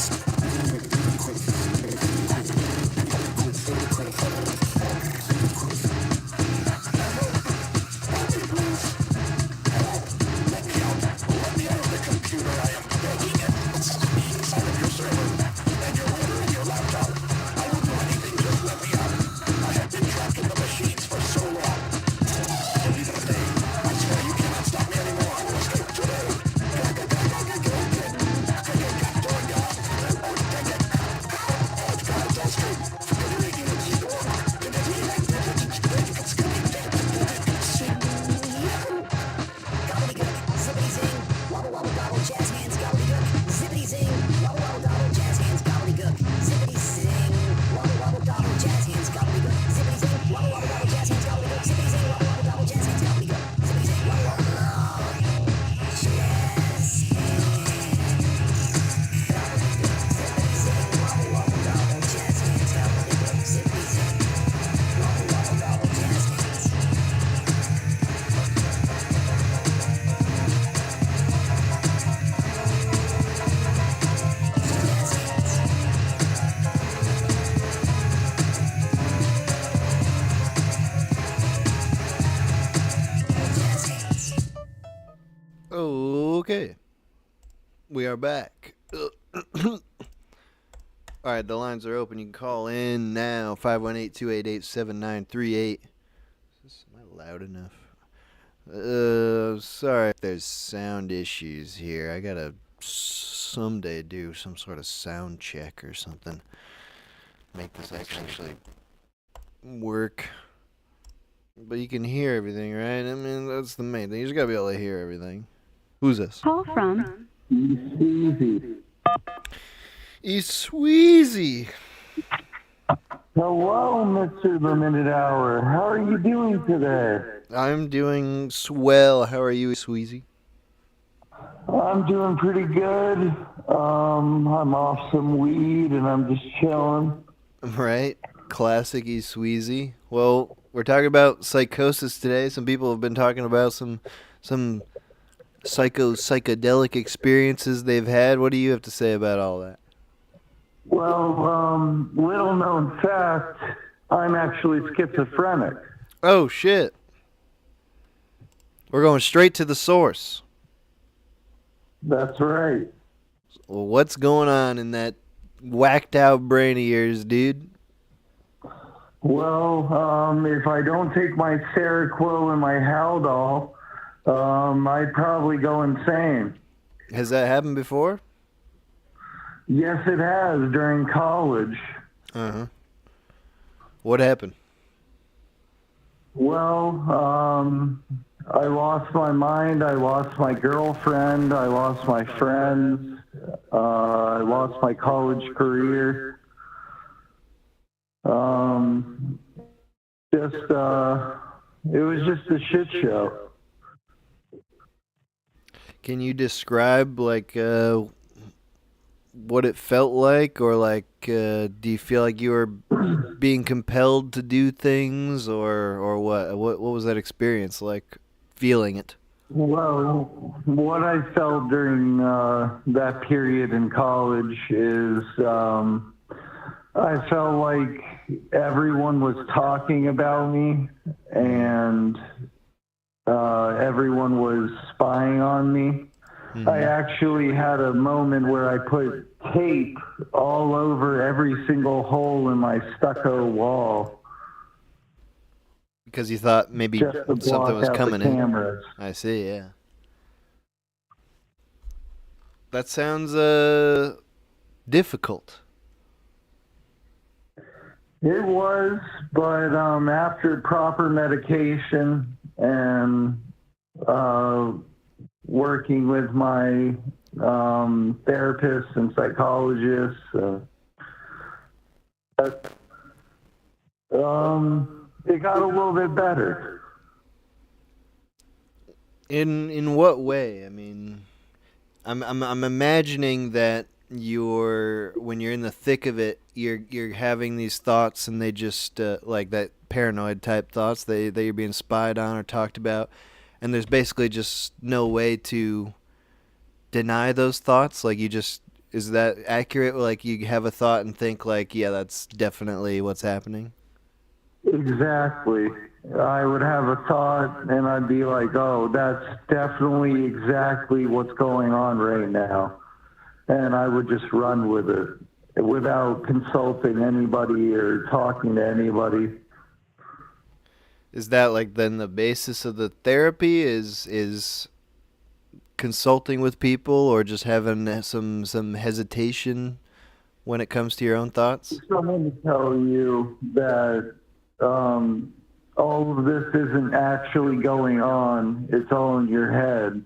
Okay. We are back. Alright, the lines are open. You can call in now. 518-288-7938. Am I loud enough? Sorry if there's sound issues here. I gotta someday do some sort of sound check or something. Make this actually work. But you can hear everything, right? I mean, that's the main thing. You just gotta be able to hear everything. Who's this? Call from Esweezy. Esweezy. Hello, Mr. The Minute Hour. How are you doing today? I'm doing swell. How are you, Esweezy? I'm doing pretty good. I'm off some weed and I'm just chilling. Right? Classic Esweezy. Well, we're talking about psychosis today. Some people have been talking about some psychedelic experiences they've had. What do you have to say about all that? Well, little known fact, I'm actually schizophrenic. Oh, shit. We're going straight to the source. That's right. Well, what's going on in that whacked out brain of yours, dude? Well, if I don't take my Seroquel and my Haldol, I'd probably go insane. Has that happened before? Yes, it has, during college. Uh-huh. What happened? Well, I lost my mind, I lost my girlfriend, I lost my friends, I lost my college career. It was just a shit show. Can you describe, like, what it felt like, or like, do you feel like you were being compelled to do things, or what? What was that experience like, feeling it? Well, what I felt during that period in college is I felt like everyone was talking about me, and everyone was spying on me. I actually had a moment where I put tape all over every single hole in my stucco wall. Because you thought maybe Just to something block was out coming the in. cameras. I see, yeah. That sounds difficult. It was, but after proper medication and working with my therapists and psychologists, it got a little bit better. In what way? I mean, I'm imagining that when you're in the thick of it, you're having these thoughts, and they just like that paranoid type thoughts that you're being spied on or talked about, and there's basically just no way to deny those thoughts. Like, is that accurate? Like, you have a thought and think like, yeah, that's definitely what's happening. Exactly. I would have a thought and I'd be like, oh, that's definitely exactly what's going on right now. And I would just run with it without consulting anybody or talking to anybody. Is that like then the basis of the therapy is consulting with people, or just having some hesitation when it comes to your own thoughts? Someone to tell you that all of this isn't actually going on. It's all in your head.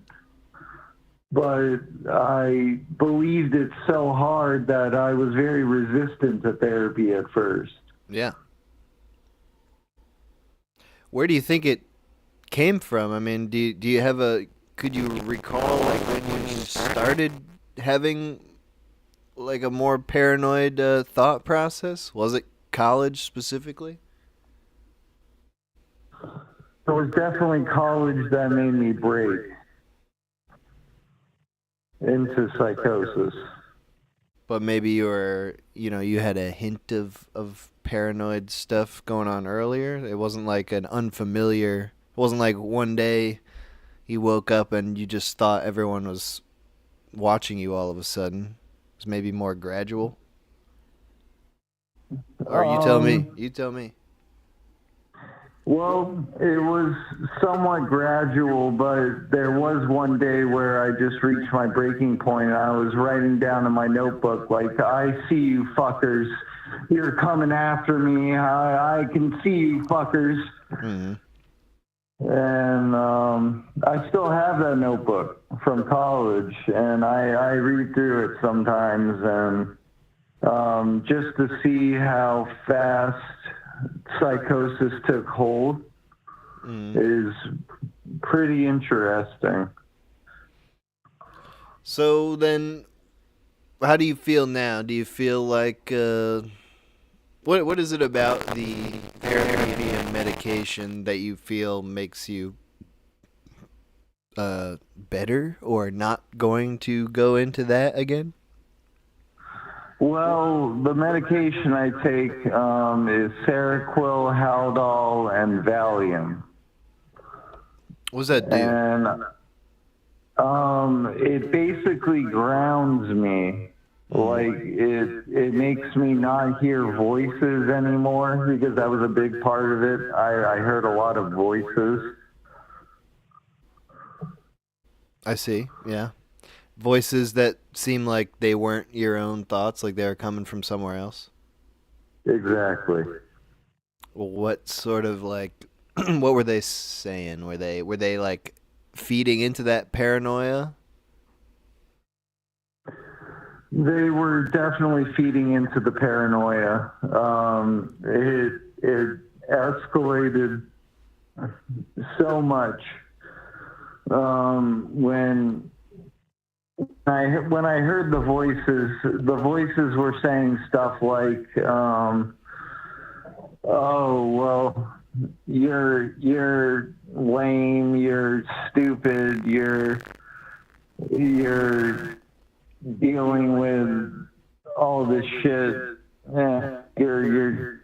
But I believed it so hard that I was very resistant to therapy at first. Yeah. Where do you think it came from? I mean, do you have could you recall like when you started having like a more paranoid thought process? Was it college specifically? It was definitely college that made me break into psychosis. But maybe you had a hint of paranoid stuff going on earlier. It wasn't like it wasn't like one day you woke up and you just thought everyone was watching you all of a sudden. It was maybe more gradual. Or you tell me. You tell me. Well, it was somewhat gradual, but there was one day where I just reached my breaking point. I was writing down in my notebook, like, I see you fuckers. You're coming after me. I can see you fuckers. Mm-hmm. And I still have that notebook from college, and I read through it sometimes, and just to see how fast psychosis took hold is pretty interesting. So then, how do you feel now? Do you feel like what is it about the therapy and medication that you feel makes you better, or not going to go into that again? Well, the medication I take is Seroquel, Haldol, and Valium. What does that do? And it basically grounds me. Like, it makes me not hear voices anymore, because that was a big part of it. I heard a lot of voices. I see, yeah. Voices that seem like they weren't your own thoughts, like they were coming from somewhere else. Exactly. What sort of like, what were they saying? Were they like feeding into that paranoia? They were definitely feeding into the paranoia. It escalated so much when When I heard the voices were saying stuff like, "Oh well, you're lame, you're stupid, you're dealing with all this shit. You're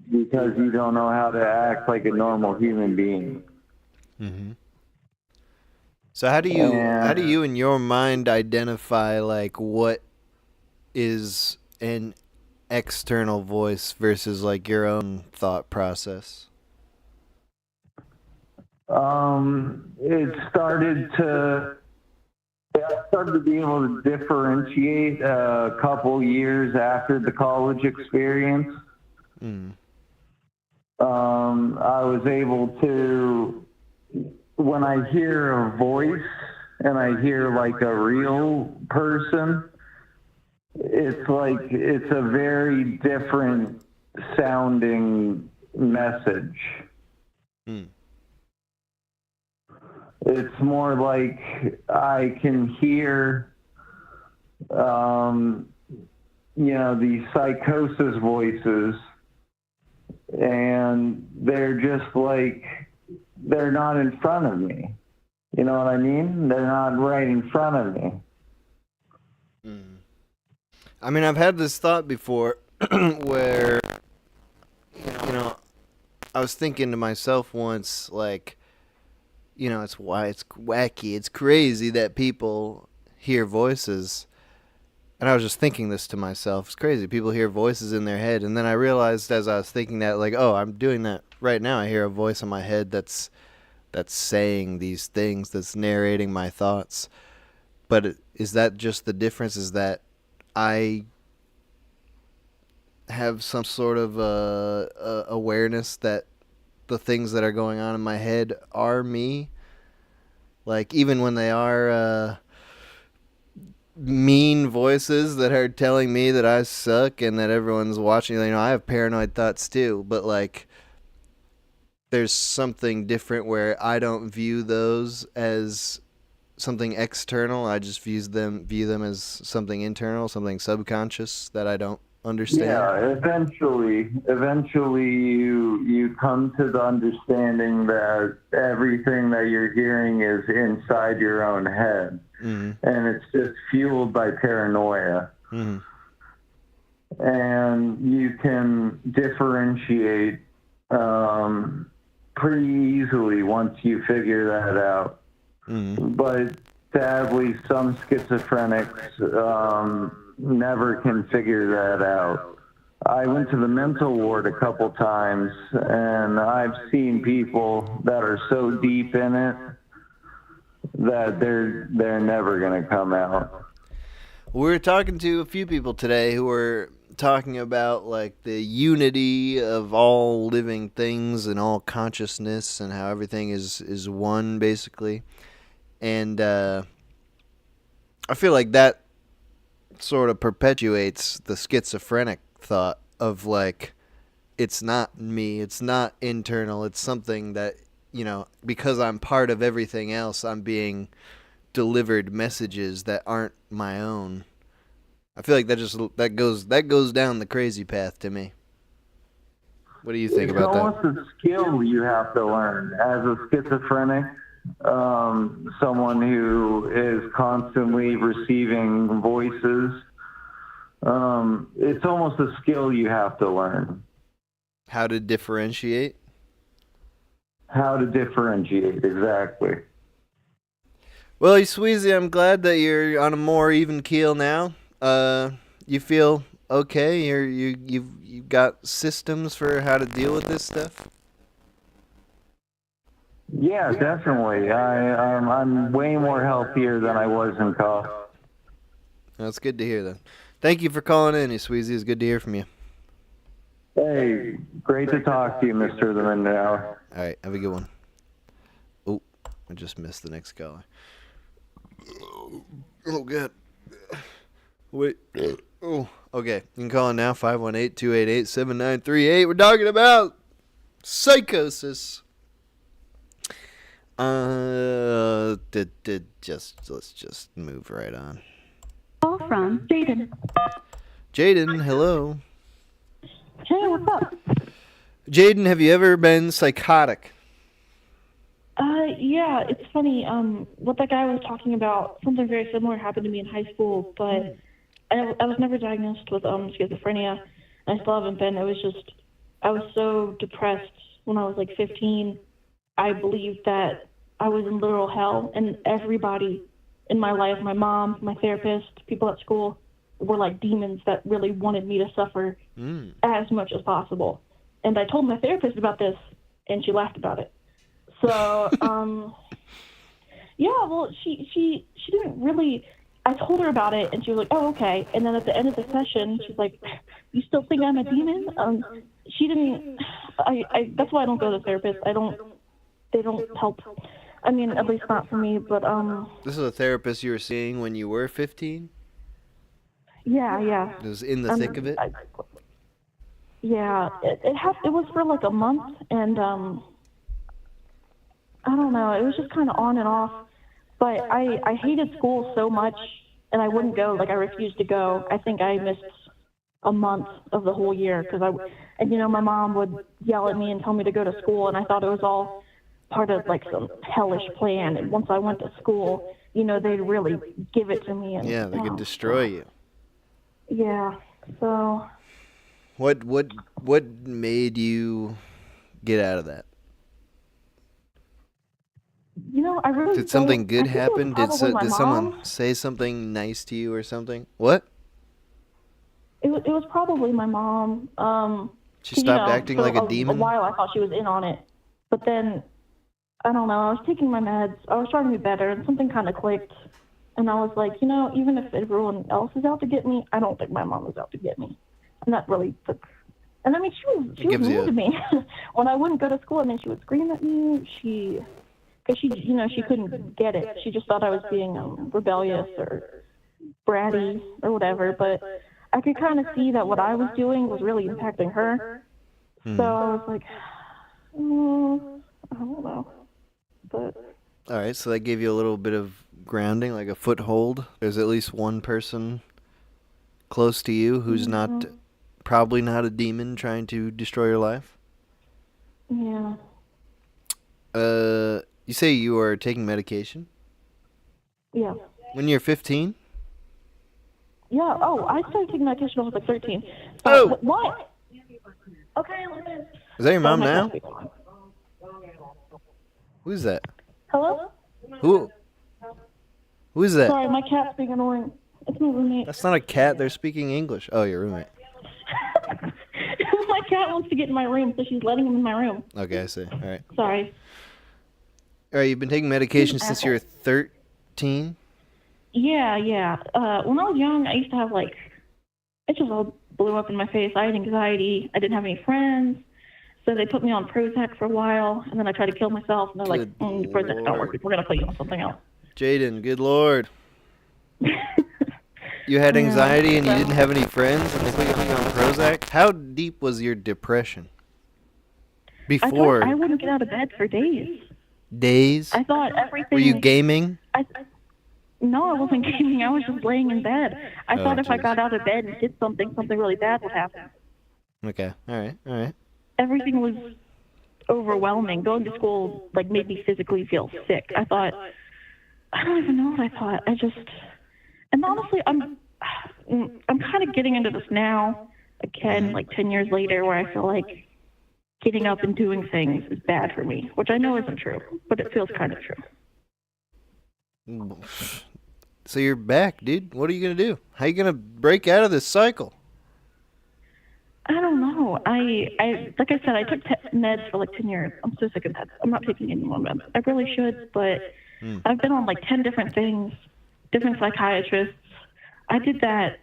because you don't know how to act like a normal human being." Mm-hmm. So how do you in your mind identify like what is an external voice versus like your own thought process? I started to be able to differentiate a couple years after the college experience. I was able to, when I hear a voice and I hear like a real person, it's like it's a very different sounding message. It's more like I can hear, these psychosis voices, and they're just like, they're not in front of me. You know what I mean? They're not right in front of me. I mean, I've had this thought before where, I was thinking to myself once, like, it's wacky, it's crazy that people hear voices. And I was just thinking this to myself. It's crazy. People hear voices in their head. And then I realized as I was thinking that, like, oh, I'm doing that right now. I hear a voice in my head that's saying these things, that's narrating my thoughts. But is that just the difference? Is that I have some sort of awareness that the things that are going on in my head are me? Like, even when they are mean voices that are telling me that I suck and that everyone's watching, I have paranoid thoughts too, but like there's something different where I don't view those as something external. I just view them as something internal, something subconscious that I don't understand. Yeah, eventually you come to the understanding that everything that you're hearing is inside your own head. And it's just fueled by paranoia. And you can differentiate pretty easily once you figure that out. But sadly, some schizophrenics never can figure that out. I went to the mental ward a couple times, and I've seen people that are so deep in it that they're never going to come out. We were talking to a few people today who were talking about like the unity of all living things and all consciousness and how everything is one, basically. And I feel like that sort of perpetuates the schizophrenic thought of like, it's not me, it's not internal, it's something that, because I'm part of everything else, I'm being delivered messages that aren't my own. I feel like that goes down the crazy path to me. What do you think about that? It's almost a skill you have to learn as a schizophrenic. Someone who is constantly receiving voices. It's almost a skill you have to learn. How to differentiate? How to differentiate, exactly. Well, Esweezy, I'm glad that you're on a more even keel now. You feel okay? You've got systems for how to deal with this stuff? Yeah, definitely. I'm way more healthier than I was in college. That's good to hear, then. Thank you for calling in, Esweezy. It's good to hear from you. Hey, great to talk to you, Mr. The Midnight Hour. All right, have a good one. Oh, I just missed the next caller. Oh, God. Wait. Oh, okay. You can call in now, 518-288-7938. We're talking about psychosis. Let's just move right on. Call from Jayden. Jayden, hello. Hey, what's up? Jayden, have you ever been psychotic? Yeah, it's funny. What that guy was talking about, something very similar happened to me in high school, but I was never diagnosed with schizophrenia. I still haven't been. I was so depressed when I was like 15. I believed that I was in literal hell, and everybody in my life, my mom, my therapist, people at school, were like demons that really wanted me to suffer as much as possible. And I told my therapist about this, and she laughed about it. So, yeah, well, she didn't really. I told her about it, and she was like, "Oh, okay." And then at the end of the session, she's like, "You still think I'm a demon?" She didn't. That's why I don't go to therapists. They don't help. I mean, at least not for me. But This is a therapist you were seeing when you were 15? Yeah. It was in the thick of it? Yeah, it was for like a month, and I don't know. It was just kind of on and off. But I hated school so much, and I wouldn't go. Like, I refused to go. I think I missed a month of the whole year because my mom would yell at me and tell me to go to school, and I thought it was all part of like some hellish plan. And once I went to school, they'd really give it to me. And, yeah, they could destroy you. Yeah. So. What made you get out of that? I really Did something don't, good I think it happen? was Did probably my someone mom. say something nice to you or something? What? It was probably my mom. She stopped acting like a demon? A while I thought she was in on it. But then, I don't know, I was taking my meds. I was trying to be better, and something kind of clicked. And I was like, even if everyone else is out to get me, I don't think my mom was out to get me. And that really took... And I mean, she was mean to me. When I wouldn't go to school, she would scream at me. Because she couldn't get it. She just thought I was being rebellious or bratty or whatever. But I could kind of see that what I was doing was really impacting her. So I was like, I don't know. But all right, so that gave you a little bit of grounding, like a foothold. There's at least one person close to you who's probably not a demon trying to destroy your life. Yeah. You say you are taking medication? Yeah. When you're 15? Yeah. Oh, I started taking medication when I was like 13. What? Okay. Is that your mom now? Who's that? Hello? Who is that? Sorry, my cat's being annoying. It's my roommate. That's not a cat. They're speaking English. Oh, your roommate. My cat wants to get in my room, so she's letting him in my room. Okay, I see. All right. Sorry. All right, you've been taking medication since you were 13? Yeah. When I was young, I used to have it just all blew up in my face. I had anxiety. I didn't have any friends. So they put me on Prozac for a while, and then I tried to kill myself, and they're like, Prozac don't work. We're going to put you on something else. Jayden, good Lord. You had anxiety and you didn't have any friends, and they put you on Prozac? How deep was your depression? Before? I wouldn't get out of bed for days. Days? I thought everything... Were you gaming? No, I wasn't gaming. I was just laying in bed. I thought if I got out of bed and did something really bad would happen. Okay. All right. Everything was overwhelming. Going to school made me physically feel sick. I thought... I don't even know what I thought. And honestly, I'm kind of getting into this now, again, 10 years later, where I feel like getting up and doing things is bad for me, which I know isn't true, but it feels kind of true. So you're back, dude. What are you going to do? How are you going to break out of this cycle? I don't know. I like I said, I took meds for 10 years. I'm so sick of meds. I'm not taking any more meds. I really should, but I've been on 10 different things, different psychiatrists. I did that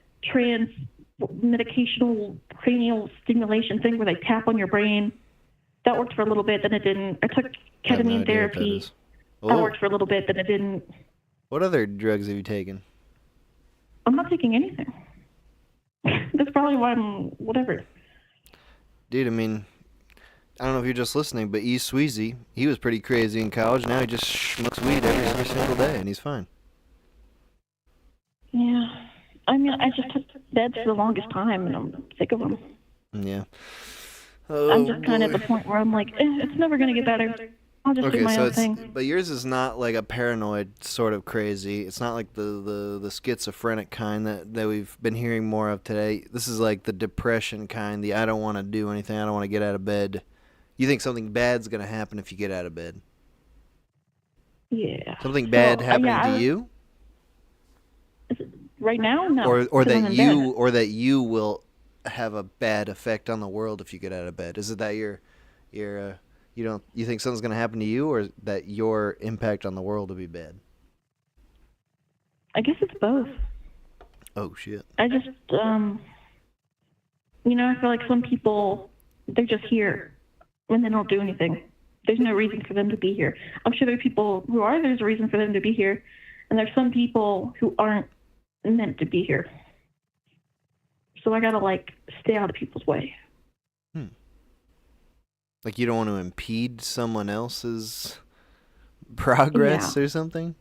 medicational cranial stimulation thing where they tap on your brain. That worked for a little bit, then it didn't. I took ketamine therapy. That worked for a little bit, then it didn't. What other drugs have you taken? I'm not taking anything. That's probably why I'm whatever. Dude, I mean, I don't know if you're just listening, but Esweezy, he was pretty crazy in college. Now he just smokes weed every single day, and he's fine. Yeah. I mean, I just took meds for the longest time, and I'm sick of them. Yeah. I'm just kind of at the point where I'm like, it's never going to get better. I'll just do my own thing. But yours is not like a paranoid sort of crazy. It's not like the schizophrenic kind that we've been hearing more of today. This is like the depression kind, the I don't want to do anything, I don't want to get out of bed. You think something bad's going to happen if you get out of bed? Yeah. Something bad happening to you? Right now? No. Or that you will have a bad effect on the world if you get out of bed. Is it that you think something's going to happen to you, or that your impact on the world will be bad? I guess it's both. Oh shit. I just I feel like some people, they're just here and they don't do anything. There's no reason for them to be here. I'm sure there are people who there's a reason for them to be here, and there's some people who aren't meant to be here. So I gotta stay out of people's way. Like you don't want to impede someone else's progress or something?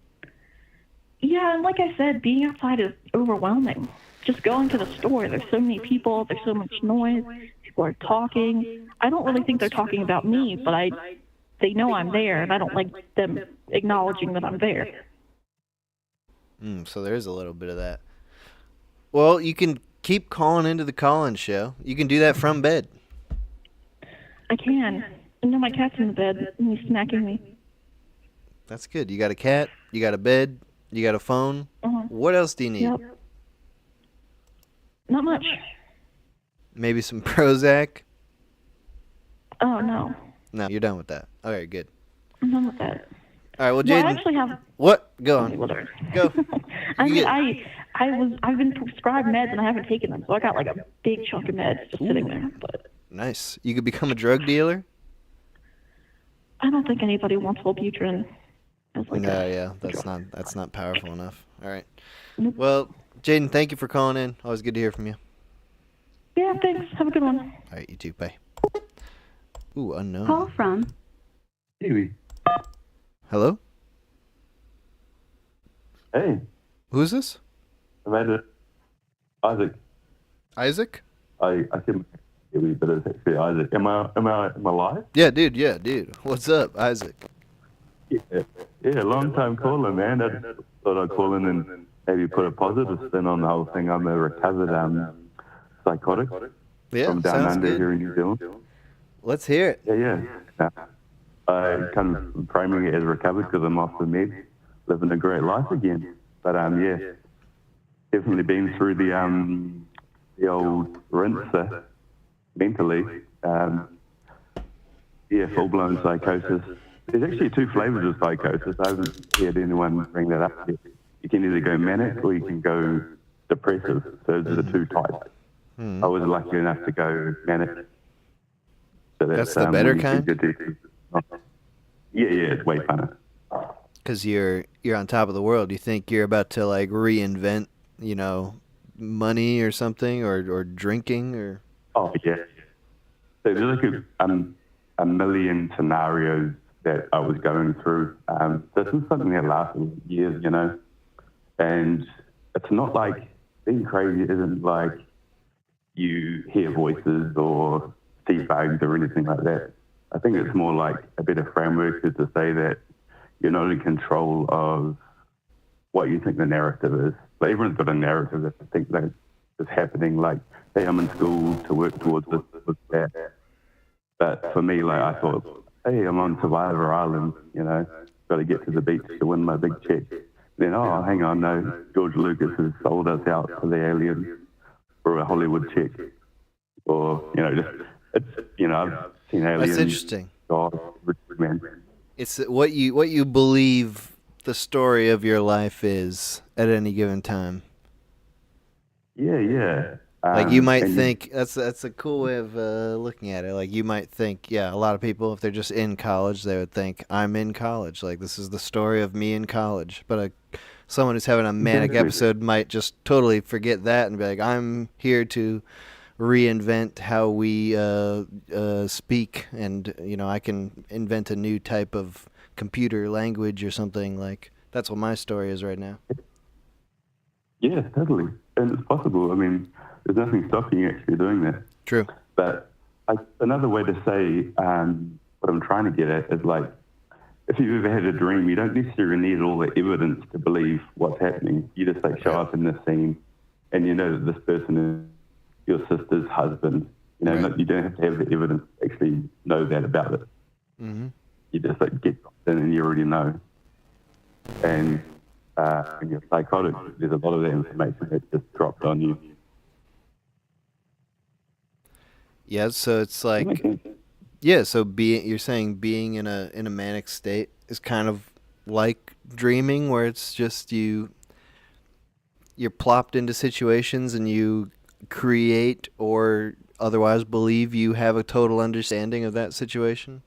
Yeah, and like I said, being outside is overwhelming. Just going to the store, there's so many people, there's so much noise, people are talking. I don't really think they're talking about me, but they know I'm there, and I don't like them acknowledging that I'm there. So there is a little bit of that. Well, you can keep calling into the call-in show. You can do that from bed. I can. I know my cat's in the bed, and he's smacking me. That's good. You got a cat, you got a bed, you got a phone. What else do you need? Yep. Not much. Maybe some Prozac? Oh, no. No, you're done with that. All right, good. I'm done with that. All right, well, Jayden. I actually have... What? Go on. Go. I've been prescribed meds, and I haven't taken them, so I got a big chunk of meds just sitting there. But nice. You could become a drug dealer? I don't think anybody wants Wellbutrin. That's not powerful enough. All right. Nope. Well, Jayden, thank you for calling in. Always good to hear from you. Yeah, thanks. Have a good one. All right, you too. Bye. Ooh, unknown. Call from Kiwi. Hello? Hey. Who's this? I made it. Isaac. Isaac? I can Kiwi, but it's actually Isaac. Am I live? Yeah, dude. What's up, Isaac? Yeah, long time caller, man. I just thought I'd call in and maybe put a positive spin on the whole thing. I'm a recovered psychotic from down under here in New Zealand. Let's hear it. Yeah. I kind of framing it as recovered because I'm off the meds, living a great life again. But definitely been through the old rinse mentally. Full blown psychosis. There's actually two flavors of psychosis. I haven't heard anyone bring that up yet. You can either go manic or you can go depressive. Those are the two types. I was lucky enough to go manic. So that's the better kind? Yeah, it's way funner. Because you're on top of the world. You think you're about to reinvent, money or something, or drinking, or... Oh, yeah. So there's a million scenarios that I was going through. This is something that lasted years, and it's not like being crazy isn't like you hear voices or see bugs or anything like that. I think it's more like a bit of framework is to say that you're not in control of what you think the narrative is. But everyone's got a narrative that they think that is happening, like, hey, I'm in school to work towards this, that. But for me, I thought, hey, I'm on Survivor Island, got to get to the beach to win my big check. Then, hang on, no, George Lucas has sold us out to the aliens for a Hollywood check. Or, I've seen aliens. That's interesting. God, man. It's what you believe the story of your life is at any given time. Yeah. You might think that's a cool way of looking at it. You might think, a lot of people, if they're just in college, they would think, I'm in college. This is the story of me in college. But someone who's having a manic episode might just totally forget that and be like, I'm here to reinvent how we speak, and I can invent a new type of computer language or something. Like, that's what my story is right now. Yeah, totally. And it's possible. I mean, there's nothing stopping you actually doing that. True. But another way to say what I'm trying to get at is, like, if you've ever had a dream, you don't necessarily need all the evidence to believe what's happening. You just, like, show up in this scene and you know that this person is your sister's husband. You know, you don't have to have the evidence to actually know that about it. Mm-hmm. You just, like, get in and you already know. And when you're psychotic, there's a lot of that information that just dropped on you. Yeah, so it's like, so you're saying being in a manic state is kind of like dreaming, where it's just you're plopped into situations and you create or otherwise believe you have a total understanding of that situation?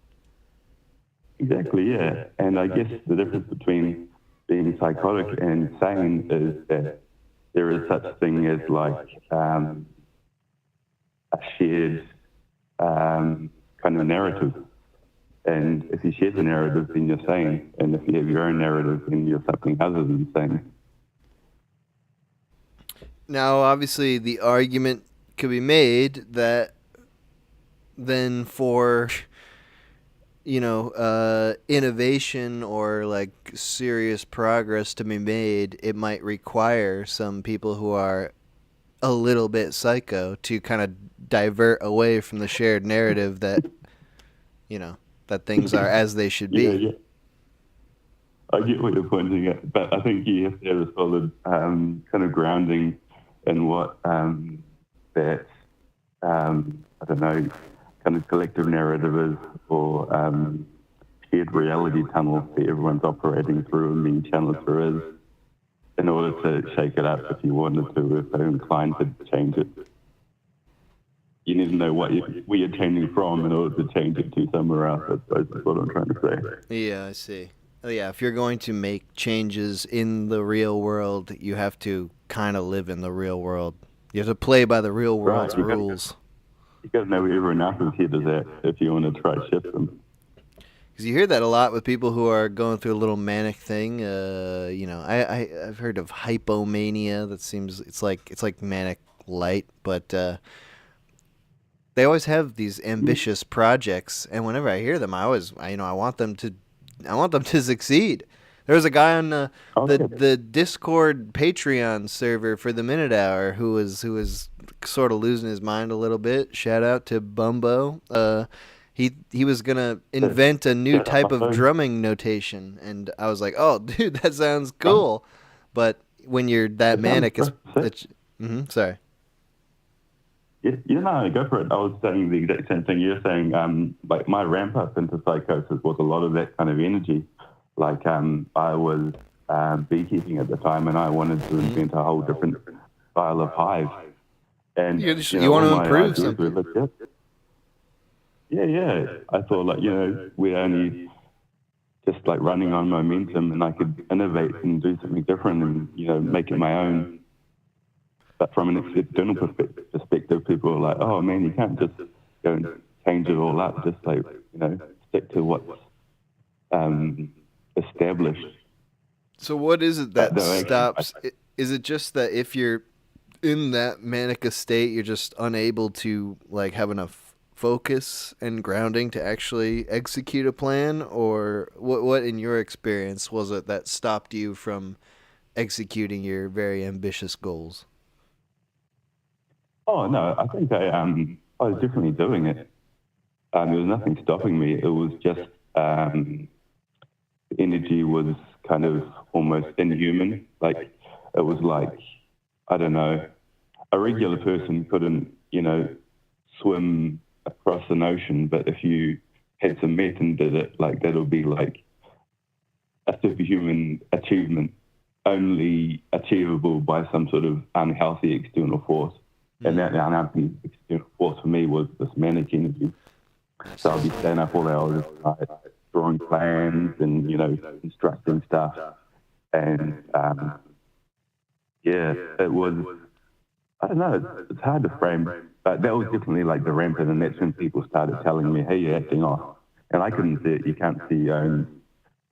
Exactly, yeah. And I guess the difference between being psychotic and sane is that there is such thing as, like, a shared kind of narrative. And if you share the narrative, then you're sane. And if you have your own narrative, then you're something other than sane. Now, obviously, the argument could be made that then for innovation or, like, serious progress to be made, it might require some people who are a little bit psycho to kind of divert away from the shared narrative that, that things are as they should be. Yeah. I get what you're pointing at, but I think you have to have a solid kind of grounding in what that, I don't know, kind of collective narrative is, or shared reality tunnel that everyone's operating through and being channeled through is, in order to shake it up if you wanted to, if they're inclined to change it. You need to know where you're changing from in order to change it to somewhere else. That's what I'm trying to say. Yeah, I see. Yeah, if you're going to make changes in the real world, you have to kind of live in the real world. You have to play by the real world's rules. You got to know where everyone else's head is at if you want to try to shift them. Because you hear that a lot with people who are going through a little manic thing. I've heard of hypomania. That seems it's like manic light, but they always have these ambitious projects. And whenever I hear them, I want them to succeed. There was a guy on the Discord Patreon server for the Minute Hour who was sort of losing his mind a little bit. Shout out to Bumbo. He was gonna invent a new type of drumming notation, and I was like, "Oh, dude, that sounds cool." But when you're that manic, sorry. Yeah, go for it. I was saying the exact same thing you're saying. Like, my ramp up into psychosis was a lot of that kind of energy. Like, I was beekeeping at the time, and I wanted to invent a whole different style of hive. And you want to improve something. Yeah. I thought, like, we're only just, like, running on momentum, and I could innovate and do something different and, make it my own. But from an external perspective, people are like, oh, man, you can't just go and change it all up. Just, like, stick to what's established. So what is it that stops? Is it just that if you're in that manic state, you're just unable to, like, have enough focus and grounding to actually execute a plan? Or what in your experience was it that stopped you from executing your very ambitious goals? Oh, no, I think I was definitely doing it. There was nothing stopping me. It was just the energy was kind of almost inhuman. Like, it was like, I don't know, a regular person couldn't, swim across an ocean, but if you had some meth and did it, like, that would be like a superhuman achievement, only achievable by some sort of unhealthy external force. And that unhealthy external force for me was this manic energy. So I'll be staying up all hours, drawing plans and, constructing stuff. And, it was I don't know, it's hard to frame, but that was definitely like the rampant, and that's when people started telling me, hey, you're acting off. And I couldn't see it. You can't see your own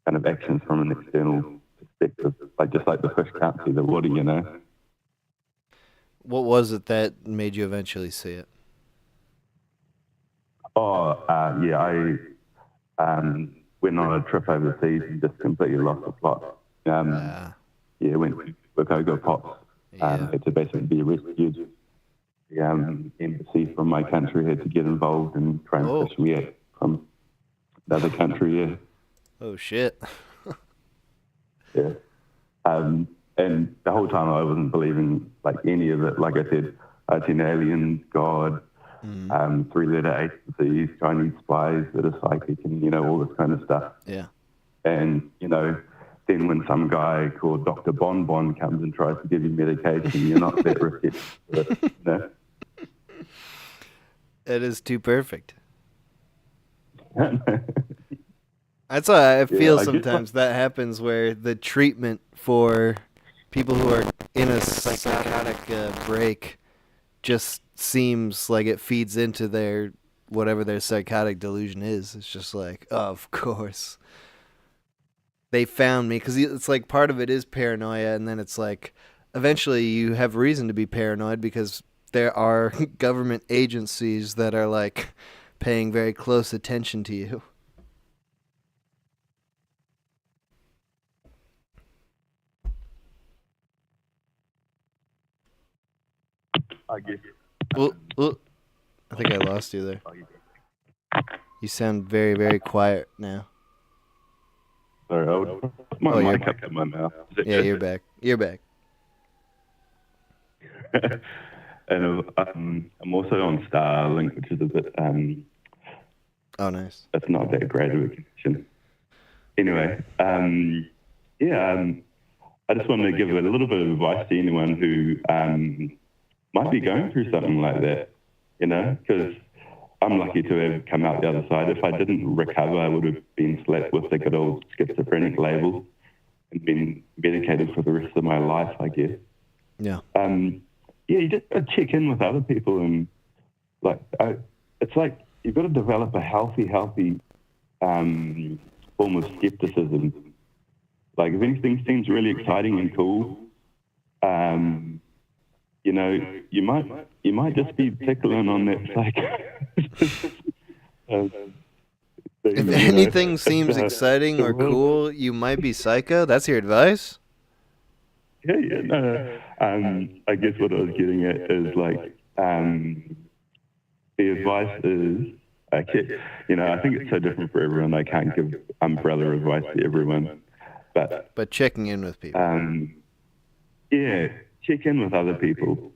kind of actions from an external perspective, like just like the fish can't see the water, you know? What was it that made you eventually see it? I went on a trip overseas and just completely lost the plot. Went to Legato Pops. Had to basically be rescued. The embassy from my country had to get involved and try and fish me out from another country, yeah. Oh, shit. Yeah. And the whole time I wasn't believing, like, any of it. Like I said, I'd seen aliens, God, three-letter agencies, Chinese spies that are psychic and, you know, all this kind of stuff. Yeah. And, you know, then when some guy called Dr. Bonbon comes and tries to give you medication, you're not that receptive to it, you know? It is too perfect. That's why I feel sometimes that happens, where the treatment for people who are in a psychotic break just seems like it feeds into their whatever their psychotic delusion is. It's just like, oh, of course. They found me, because it's like part of it is paranoia, and then it's like eventually you have reason to be paranoid because there are government agencies that are like paying very close attention to you. I guess. Well, I think I lost you there. You sound very, very quiet now. Sorry, I would put my mic up to my mouth. Yeah, you're back. You're back. And I'm also on Starlink, which is a bit... oh, nice. That's not that great of a connection. Anyway, I just wanted to give a little bit of advice to anyone who might be going through something like that, you know, because I'm lucky to have come out the other side. If I didn't recover, I would have been slapped with the good old schizophrenic label and been medicated for the rest of my life, I guess. Yeah. You just got to check in with other people, and it's like you've got to develop a healthy form of skepticism. Like if anything seems really exciting and cool, you know, you might just be tickling on that if anything seems exciting or cool, you might be psycho. That's your advice? No. I guess what I was getting at is like the advice is, you know, I think it's so different for everyone. I can't give umbrella advice to everyone, but checking in with people. Check in with other people.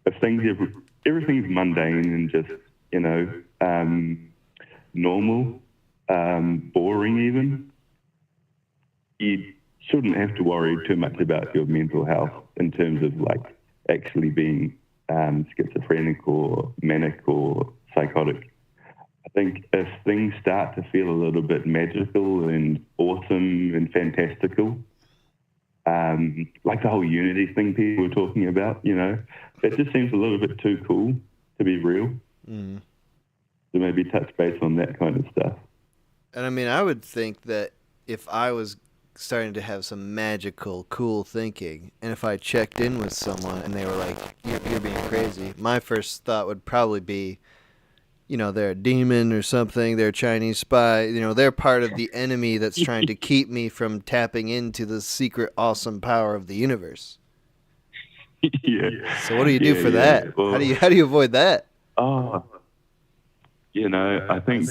If everything's mundane and just, you know, normal, boring even, you shouldn't have to worry too much about your mental health in terms of like actually being schizophrenic or manic or psychotic. I think if things start to feel a little bit magical and awesome and fantastical, like the whole Unity thing people were talking about, you know, it just seems a little bit too cool to be real. So maybe touch base on that kind of stuff. And I mean, I would think that if I was starting to have some magical, cool thinking, and if I checked in with someone and they were like, you're being crazy, my first thought would probably be, you know, they're a demon or something, they're a Chinese spy, you know, they're part of the enemy that's trying to keep me from tapping into the secret awesome power of the universe. Yeah. So what do you do for that? Well, how do you avoid that? Oh, you know, I think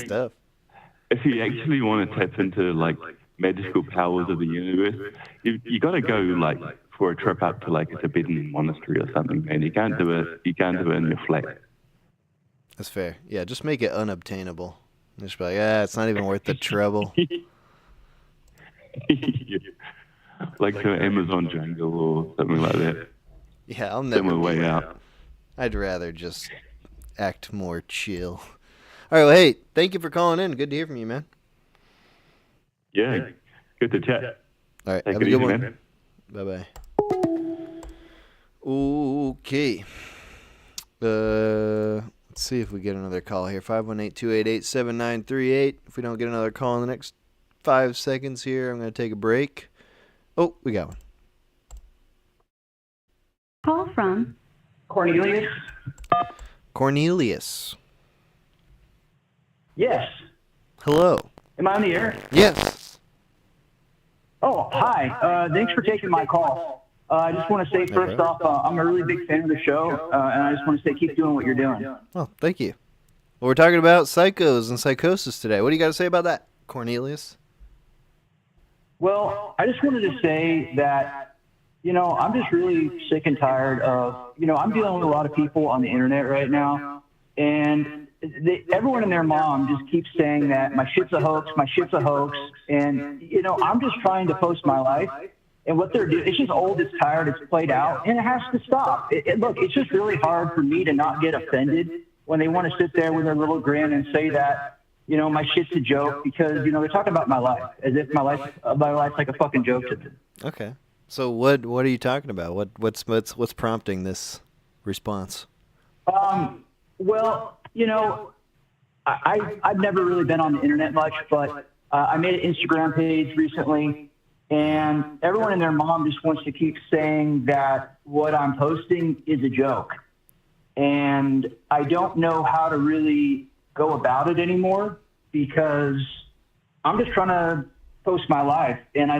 if you actually want to tap into like magical powers of the universe, you got to go like for a trip up to like a Tibetan monastery or something, man. You can't do it in your flat. That's fair. Yeah, just make it unobtainable. Just be like, it's not even worth the trouble. Like to Amazon jungle or something like that. Yeah, I'll never Somewhere way out. I'd rather just act more chill. All right, well, hey, thank you for calling in. Good to hear from you, man. Yeah, good to chat. All right, Take have it a good easy, one. Man. Bye-bye. Okay. Let's see if we get another call here. 518-288-7938. If we don't get another call in the next 5 seconds here, I'm going to take a break. Oh, we got one. Call from Cornelius. Cornelius. Yes. Hello. Am I on the air? Yes. Oh, hi. Thanks for taking my call. I just want to say, first off, I'm a really big fan of the show, and I just want to say keep doing what you're doing. Oh, thank you. Well, we're talking about psychos and psychosis today. What do you got to say about that, Cornelius? Well, I just wanted to say that, I'm just really sick and tired of, I'm dealing with a lot of people on the internet right now, and everyone and their mom just keeps saying that my shit's a hoax, and, I'm just trying to post my life, and what they're doing, it's just old, it's tired, it's played out, and it has to stop. Look, it's just really hard for me to not get offended when they want to sit there with their little grin and say that, my shit's a joke, because, they're talking about my life, as if my life's like a fucking joke to them. Okay. So what are you talking about? What's prompting this response? Well, I've never really been on the internet much, but I made an Instagram page recently, and everyone and their mom just wants to keep saying that what I'm posting is a joke. And I don't know how to really go about it anymore, because I'm just trying to post my life, and I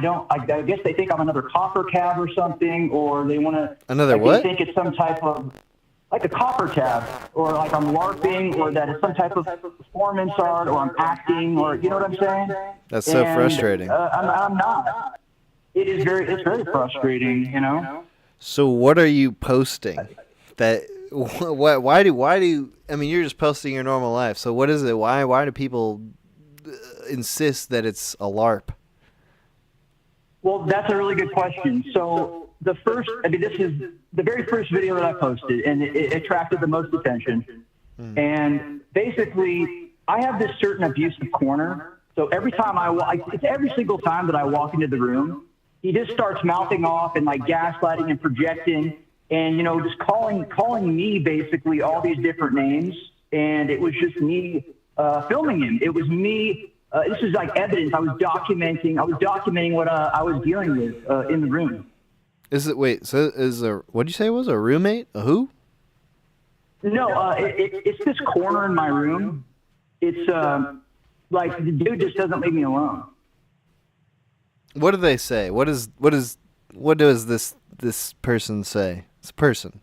guess they think I'm another copper cab or something, or they want to... Another what? They think it's some type of... like a copper tab, or like I'm LARPing, or that it's some type of performance art, or I'm acting, or you know what I'm saying? That's so frustrating. I'm not. It's very frustrating, So what are you posting? Why do I mean, you're just posting your normal life. So what is it? Why do people insist that it's a LARP? Well, that's a really good question. So this is the very first video that I posted, and it attracted the most attention. And basically, I have this certain abusive corner. So every time it's every single time that I walk into the room, he just starts mouthing off and like gaslighting and projecting, and just calling me basically all these different names. And it was just me filming him. It was me. This is like evidence. I was documenting what I was dealing with in the room. What did you say it was? A roommate? A who? No, it's this corner in my room. It's like the dude just doesn't leave me alone. What do they say? What does this person say? It's a person.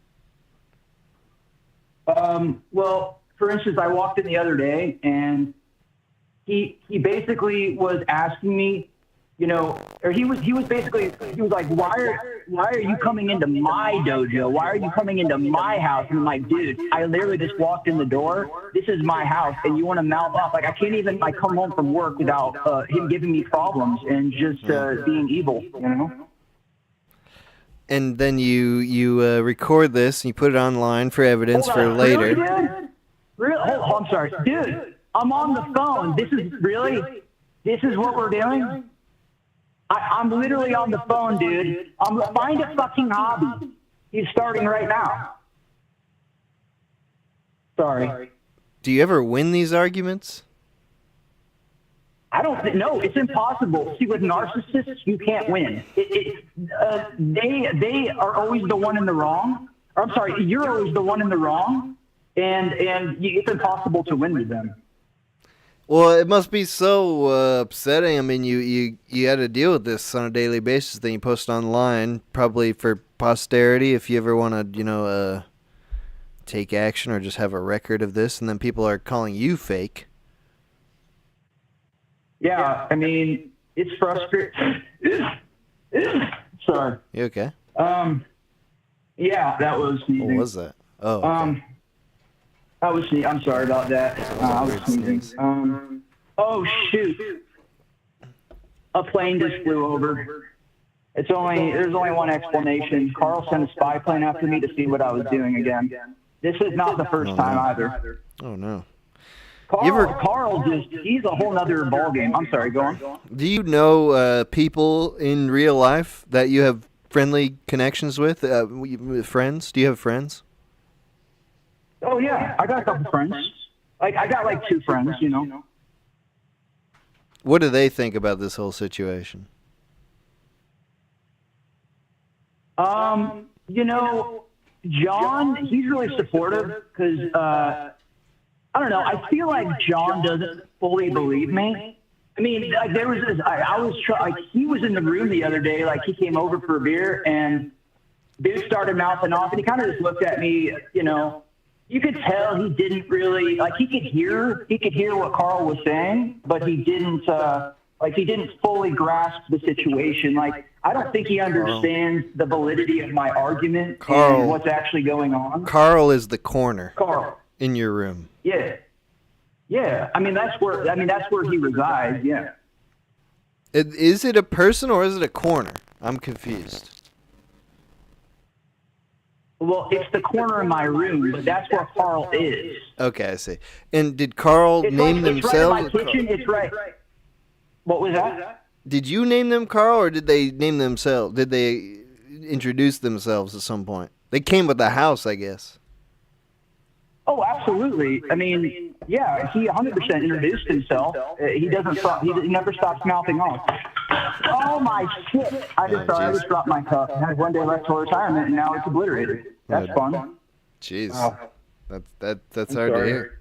Well, for instance, I walked in the other day, and he basically was asking me, or he was like, why are you coming into my dojo? Why are you coming into my house? And I'm like, dude, I literally just walked in the door. This is my house, and you want to mouth off? Like, I can't even come home from work without him giving me problems and just being evil, And then you record this and you put it online for evidence for later. Really, dude? I'm sorry, dude. I'm on the phone. This is what we're doing? I'm literally on the phone, dude. Find a fucking hobby. He's starting right now. Sorry. Do you ever win these arguments? I don't know. It's impossible. See, with narcissists, you can't win. They are always the one in the wrong. Or, I'm sorry, you're always the one in the wrong, and it's impossible to win with them. Well, it must be so upsetting. I mean, you had to deal with this on a daily basis. Then you post online, probably for posterity, if you ever want to, take action or just have a record of this. And then people are calling you fake. Yeah, I mean, it's frustrating. Sorry. You okay? Yeah, that was sneezing. What was that? Oh, okay. I was sneezing. I'm sorry about that. I was sneezing. Oh, shoot. A plane just flew over. There's only one explanation. Carl sent a spy plane after me to see what I was doing again. This is not the first time either. Oh, no. Carl he's a whole other ballgame. I'm sorry, go on. Do you know people in real life that you have friendly connections with? Friends? Do you have friends? Oh yeah, I got a couple friends. Like I got like 2 friends, you know. What do they think about this whole situation? You know, John, he's really supportive because I don't know. I feel like John doesn't fully believe me. I mean, like there was this. He was in the room the other day. Like he came over for a beer, and dude started mouthing off, and he kind of just looked at me. You know, you could tell he didn't really like. He could hear what Carl was saying, but he didn't. He didn't fully grasp the situation. Like I don't think he understands the validity of my argument and what's actually going on. Carl is the corner. Carl. In your room. Yeah. Yeah. I mean that's where he resides, yeah. Is it a person or is it a corner? I'm confused. Well, it's the corner of my room, but that's where Carl is. Okay, I see. And did Carl name themselves? It's right in my kitchen, it's right. What was that? Did you name them Carl or did they name themselves? Did they introduce themselves at some point? They came with the house, I guess. Oh, absolutely. I mean, yeah, he 100% introduced himself. He doesn't stop. He never stops mouthing off. Oh my shit! I just dropped my cup. I had 1 day left till retirement, and now it's obliterated. That's fun. Jeez, that's I'm hard sorry. to hear.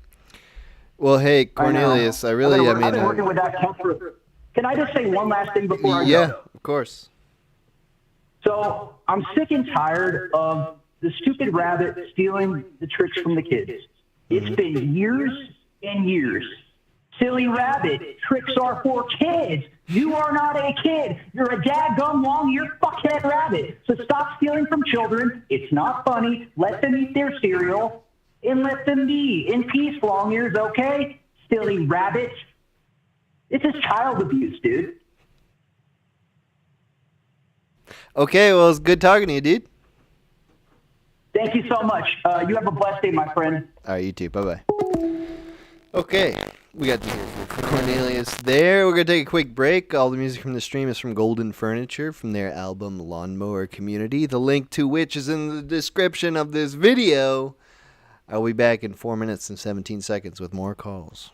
Well, hey Cornelius, I mean, I've been working with that cup for. Can I just say one last thing before I go? Yeah, of course. So I'm sick and tired of the stupid rabbit stealing the tricks from the kids. It's been years and years. Silly rabbit, tricks are for kids. You are not a kid. You're a dadgum long-eared fuckhead rabbit. So stop stealing from children. It's not funny. Let them eat their cereal and let them be in peace, long ears, okay? Silly rabbit. This is child abuse, dude. Okay, well, it's good talking to you, dude. Thank you so much. You have a blessed day, my friend. All right, you too. Bye-bye. Okay, we got to hear from Cornelius there. We're going to take a quick break. All the music from the stream is from Golden Furniture from their album Lawnmower Community, the link to which is in the description of this video. I'll be back in 4 minutes and 17 seconds with more calls.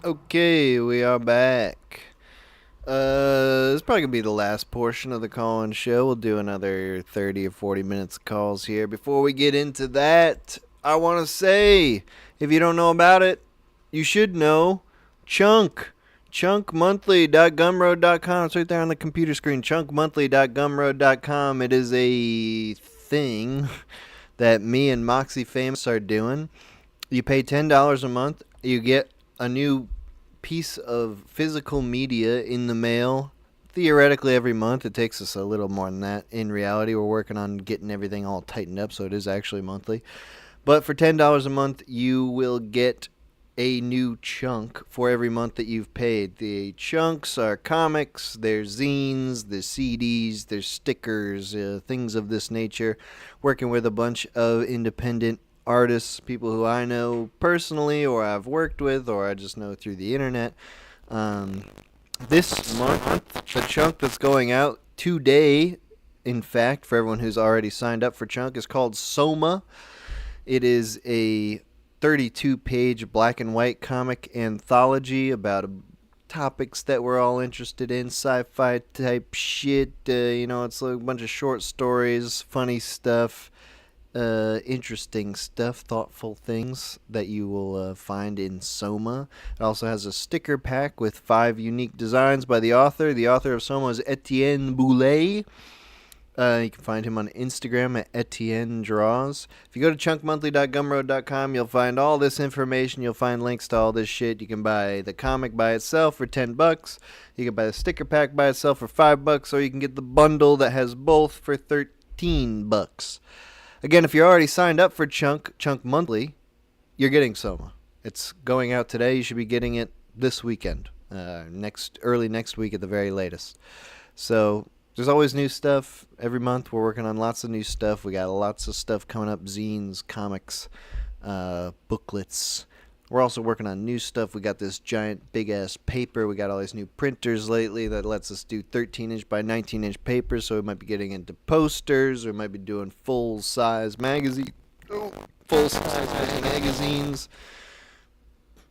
Okay, we are back. This is probably going to be the last portion of the call-in show. We'll do another 30 or 40 minutes of calls here. Before we get into that, I want to say, if you don't know about it, you should know. Chunk. Chunkmonthly.gumroad.com. It's right there on the computer screen. Chunkmonthly.gumroad.com. It is a thing that me and Moxie Famous are doing. You pay $10 a month. You get a new piece of physical media in the mail. Theoretically, every month. It takes us a little more than that. In reality, we're working on getting everything all tightened up, so it is actually monthly. But for $10 a month, you will get a new chunk for every month that you've paid. The chunks are comics, there's zines, there's CDs, there's stickers, things of this nature. Working with a bunch of independent artists, people who I know personally or I've worked with or I just know through the internet. This month, the chunk that's going out today, in fact, for everyone who's already signed up for Chunk, is called Soma. It is a 32-page black and white comic anthology about topics that we're all interested in, sci-fi type shit. It's a bunch of short stories, funny stuff, interesting stuff, thoughtful things that you will find in Soma. It also has a sticker pack with 5 unique designs by the author. The author of Soma is Etienne Boulet. You can find him on Instagram at Etienne Draws. If you go to chunkmonthly.gumroad.com, you'll find all this information. You'll find links to all this shit. You can buy the comic by itself for $10. You can buy the sticker pack by itself for $5, or you can get the bundle that has both for $13. Again, if you're already signed up for Chunk Monthly, you're getting Soma. It's going out today. You should be getting it this weekend, early next week at the very latest. So there's always new stuff. Every month we're working on lots of new stuff. We got lots of stuff coming up, zines, comics, booklets. We're also working on new stuff. We got this giant big-ass paper. We got all these new printers lately that lets us do 13-inch by 19-inch paper, so we might be getting into posters, or we might be doing full-size magazines.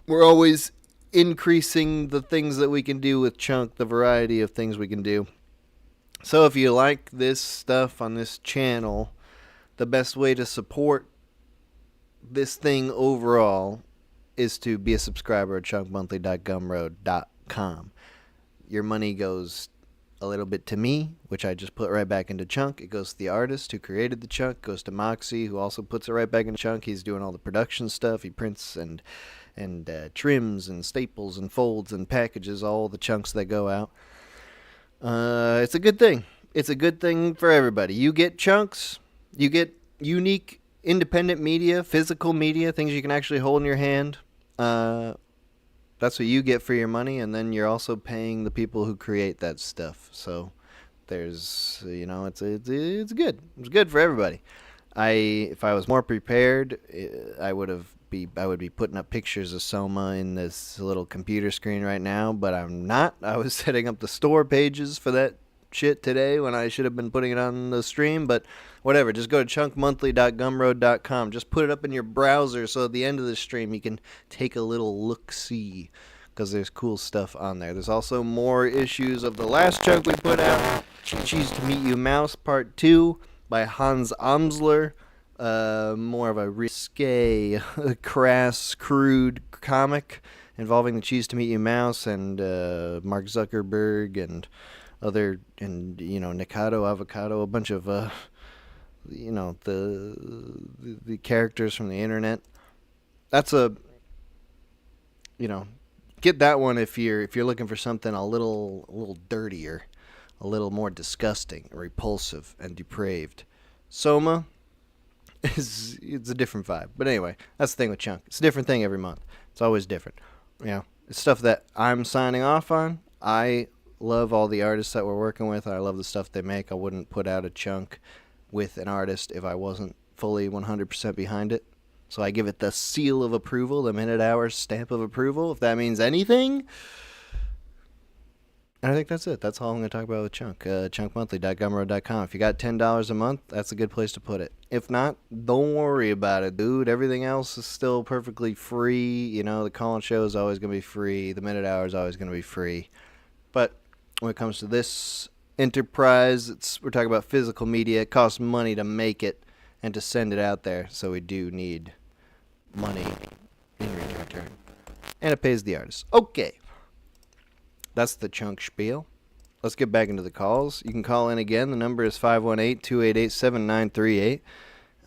We're always increasing the things that we can do with Chunk, the variety of things we can do. So if you like this stuff on this channel, the best way to support this thing overall is to be a subscriber at chunkmonthly.gumroad.com. Your money goes a little bit to me, which I just put right back into Chunk. It goes to the artist who created the Chunk. It goes to Moxie, who also puts it right back into Chunk. He's doing all the production stuff. He prints and trims and staples and folds and packages all the chunks that go out. It's a good thing. It's a good thing for everybody. You get chunks. You get unique, independent media, physical media, things you can actually hold in your hand. That's what you get for your money, and then you're also paying the people who create that stuff. So there's, it's good. It's good for everybody. If I was more prepared, I would be putting up pictures of Soma in this little computer screen right now, but I'm not. I was setting up the store pages for that shit today when I should have been putting it on the stream, but whatever. Just go to chunkmonthly.gumroad.com. Just put it up in your browser so at the end of the stream you can take a little look-see, because there's cool stuff on there. There's also more issues of the last chunk we put out, Cheese to Meet You Mouse Part 2 by Hans Amsler. More of a risque, crass, crude comic involving the Cheese to Meet You Mouse and Mark Zuckerberg and other, and Legato, Avocado, a bunch of the characters from the internet. That's get that one if you're looking for something a little dirtier, a little more disgusting, repulsive, and depraved. Soma. It's a different vibe. But anyway, that's the thing with Chunk. It's a different thing every month. It's always different. It's stuff that I'm signing off on. I love all the artists that we're working with. I love the stuff they make. I wouldn't put out a chunk with an artist if I wasn't fully 100% behind it. So I give it the seal of approval, the minute hour stamp of approval, if that means anything. And I think that's it. That's all I'm going to talk about with Chunk. Chunkmonthly.gumroad.com. If you got $10 a month, that's a good place to put it. If not, don't worry about it, dude. Everything else is still perfectly free. The call-in show is always going to be free. The minute hour is always going to be free. But when it comes to this enterprise, we're talking about physical media. It costs money to make it and to send it out there. So we do need money in return. And it pays the artist. Okay. That's the Chunk spiel. Let's get back into the calls. You can call in again. The number is 518-288-7938.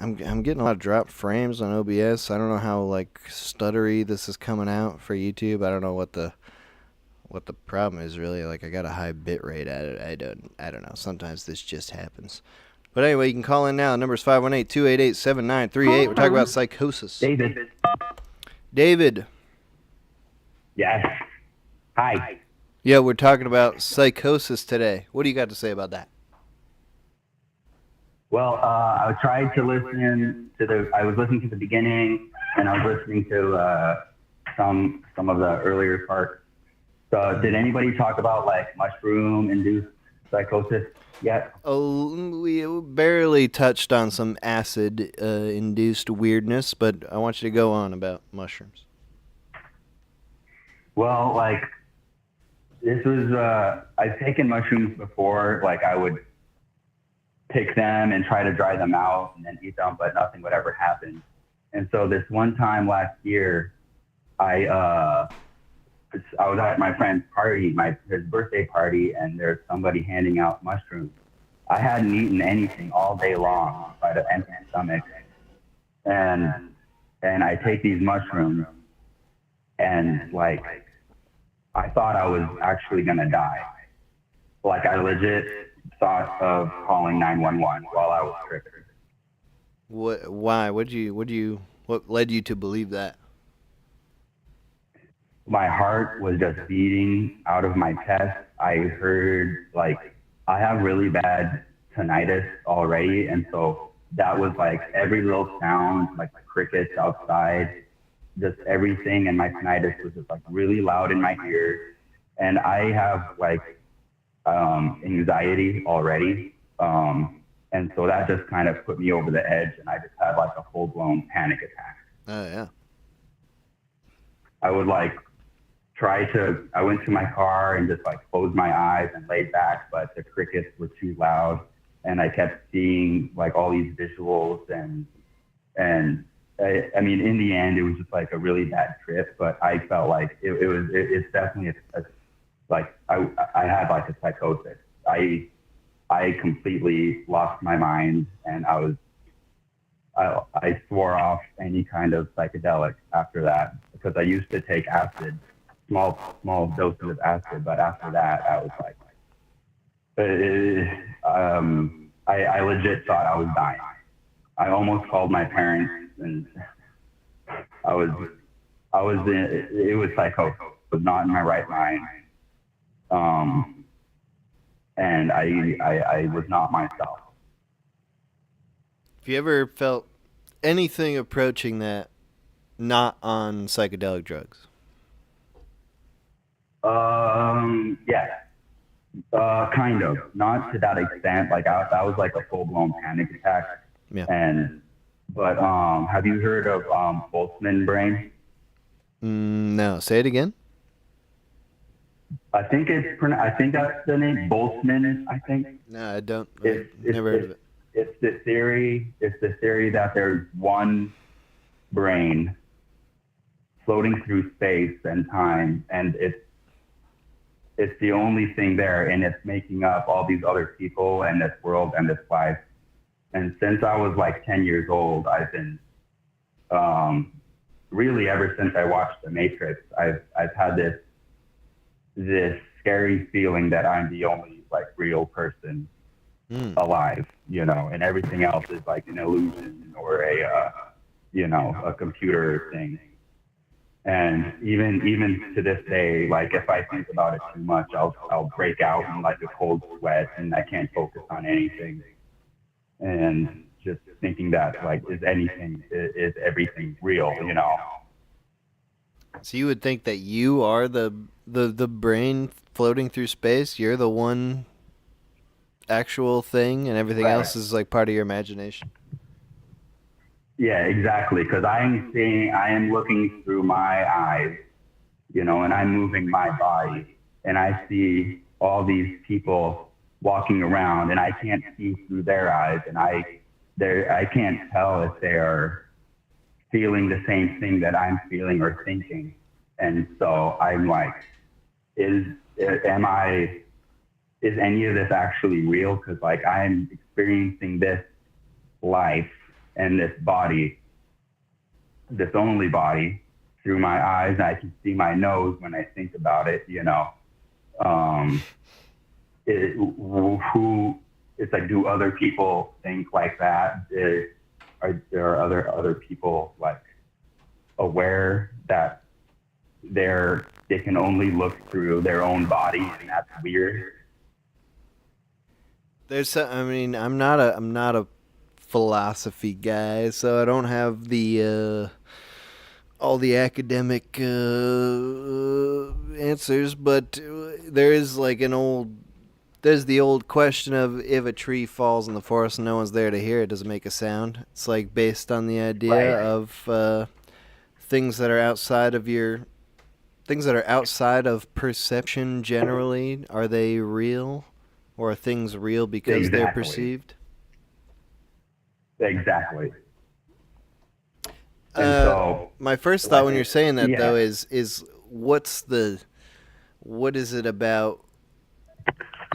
I'm getting a lot of dropped frames on OBS. I don't know how stuttery this is coming out for YouTube. I don't know what the problem is really. I got a high bit rate at it. I don't know. Sometimes this just happens. But anyway, you can call in now. The number is 518-288-7938. We're talking about psychosis. David. Yes. Hi. Yeah, we're talking about psychosis today. What do you got to say about that? Well, I tried to listen to I was listening to the beginning, and I was listening to some of the earlier parts. So did anybody talk about mushroom-induced psychosis yet? Oh, we barely touched on some acid-induced weirdness, but I want you to go on about mushrooms. Well, this was, I've taken mushrooms before. I would pick them and try to dry them out and then eat them, but nothing would ever happen. And so this one time last year, I was at my friend's party, his birthday party, and there's somebody handing out mushrooms. I hadn't eaten anything all day long by the empty stomach. And I take these mushrooms, and I thought I was actually going to die. I legit thought of calling 911 while I was tripping. Why? What led you to believe that? My heart was just beating out of my chest. I heard, I have really bad tinnitus already. And so that was every little sound, crickets outside, just everything, and my tinnitus was just really loud in my ears. And I have anxiety already, and so that just kind of put me over the edge, and I just had a full-blown panic attack. Oh yeah. I would I went to my car and just closed my eyes and laid back, but the crickets were too loud, and I kept seeing all these visuals, and I mean, in the end, it was just a really bad trip, but I felt it's definitely I had a psychosis. I completely lost my mind, and I swore off any kind of psychedelic after that, because I used to take acid, small doses of acid, but after that, I was I legit thought I was dying. I almost called my parents, and it was psychosis. I was not in my right mind. And I was not myself. Have you ever felt anything approaching that not on psychedelic drugs? Yeah. Kind of, not to that extent. Like that was like a full-blown panic attack. Yeah. But have you heard of Boltzmann brain? No, say it again. I think that's the name, Boltzmann. I think. No, I don't. Never heard of it. It's the theory. It's the theory that there's one brain floating through space and time, and it's the only thing there, and it's making up all these other people and this world and this life. And since I was like 10 years old, I've been really ever since I watched The Matrix, I've had this scary feeling that I'm the only like real person alive, you know, and everything else is like an illusion or a computer thing. And even to this day, like if I think about it too much, I'll break out in like a cold sweat and I can't focus on anything. And just thinking that like, is everything real, you know? So you would think that you are the brain floating through space? You're the one actual thing, and everything else is like part of your imagination? Yeah, exactly. Because I am looking through my eyes, you know, and I'm moving my body, and I see all these people walking around, and I can't see through their eyes, and I can't tell if they are feeling the same thing that I'm feeling or thinking. And so I'm like, is any of this actually real? Because like I'm experiencing this life and this body, this only body, through my eyes, and I can see my nose when I think about it, you know. It's like, do other people think like that? Are there other people like aware that they can only look through their own body, and that's weird? I'm not a philosophy guy, so I don't have the all the academic answers, but there's the old question of if a tree falls in the forest and no one's there to hear it, does it make a sound? It's like based on the idea of things that are outside of perception generally. Are they real? Or are things real because they're perceived? Exactly. So, my first thought when you're saying that though is what is it about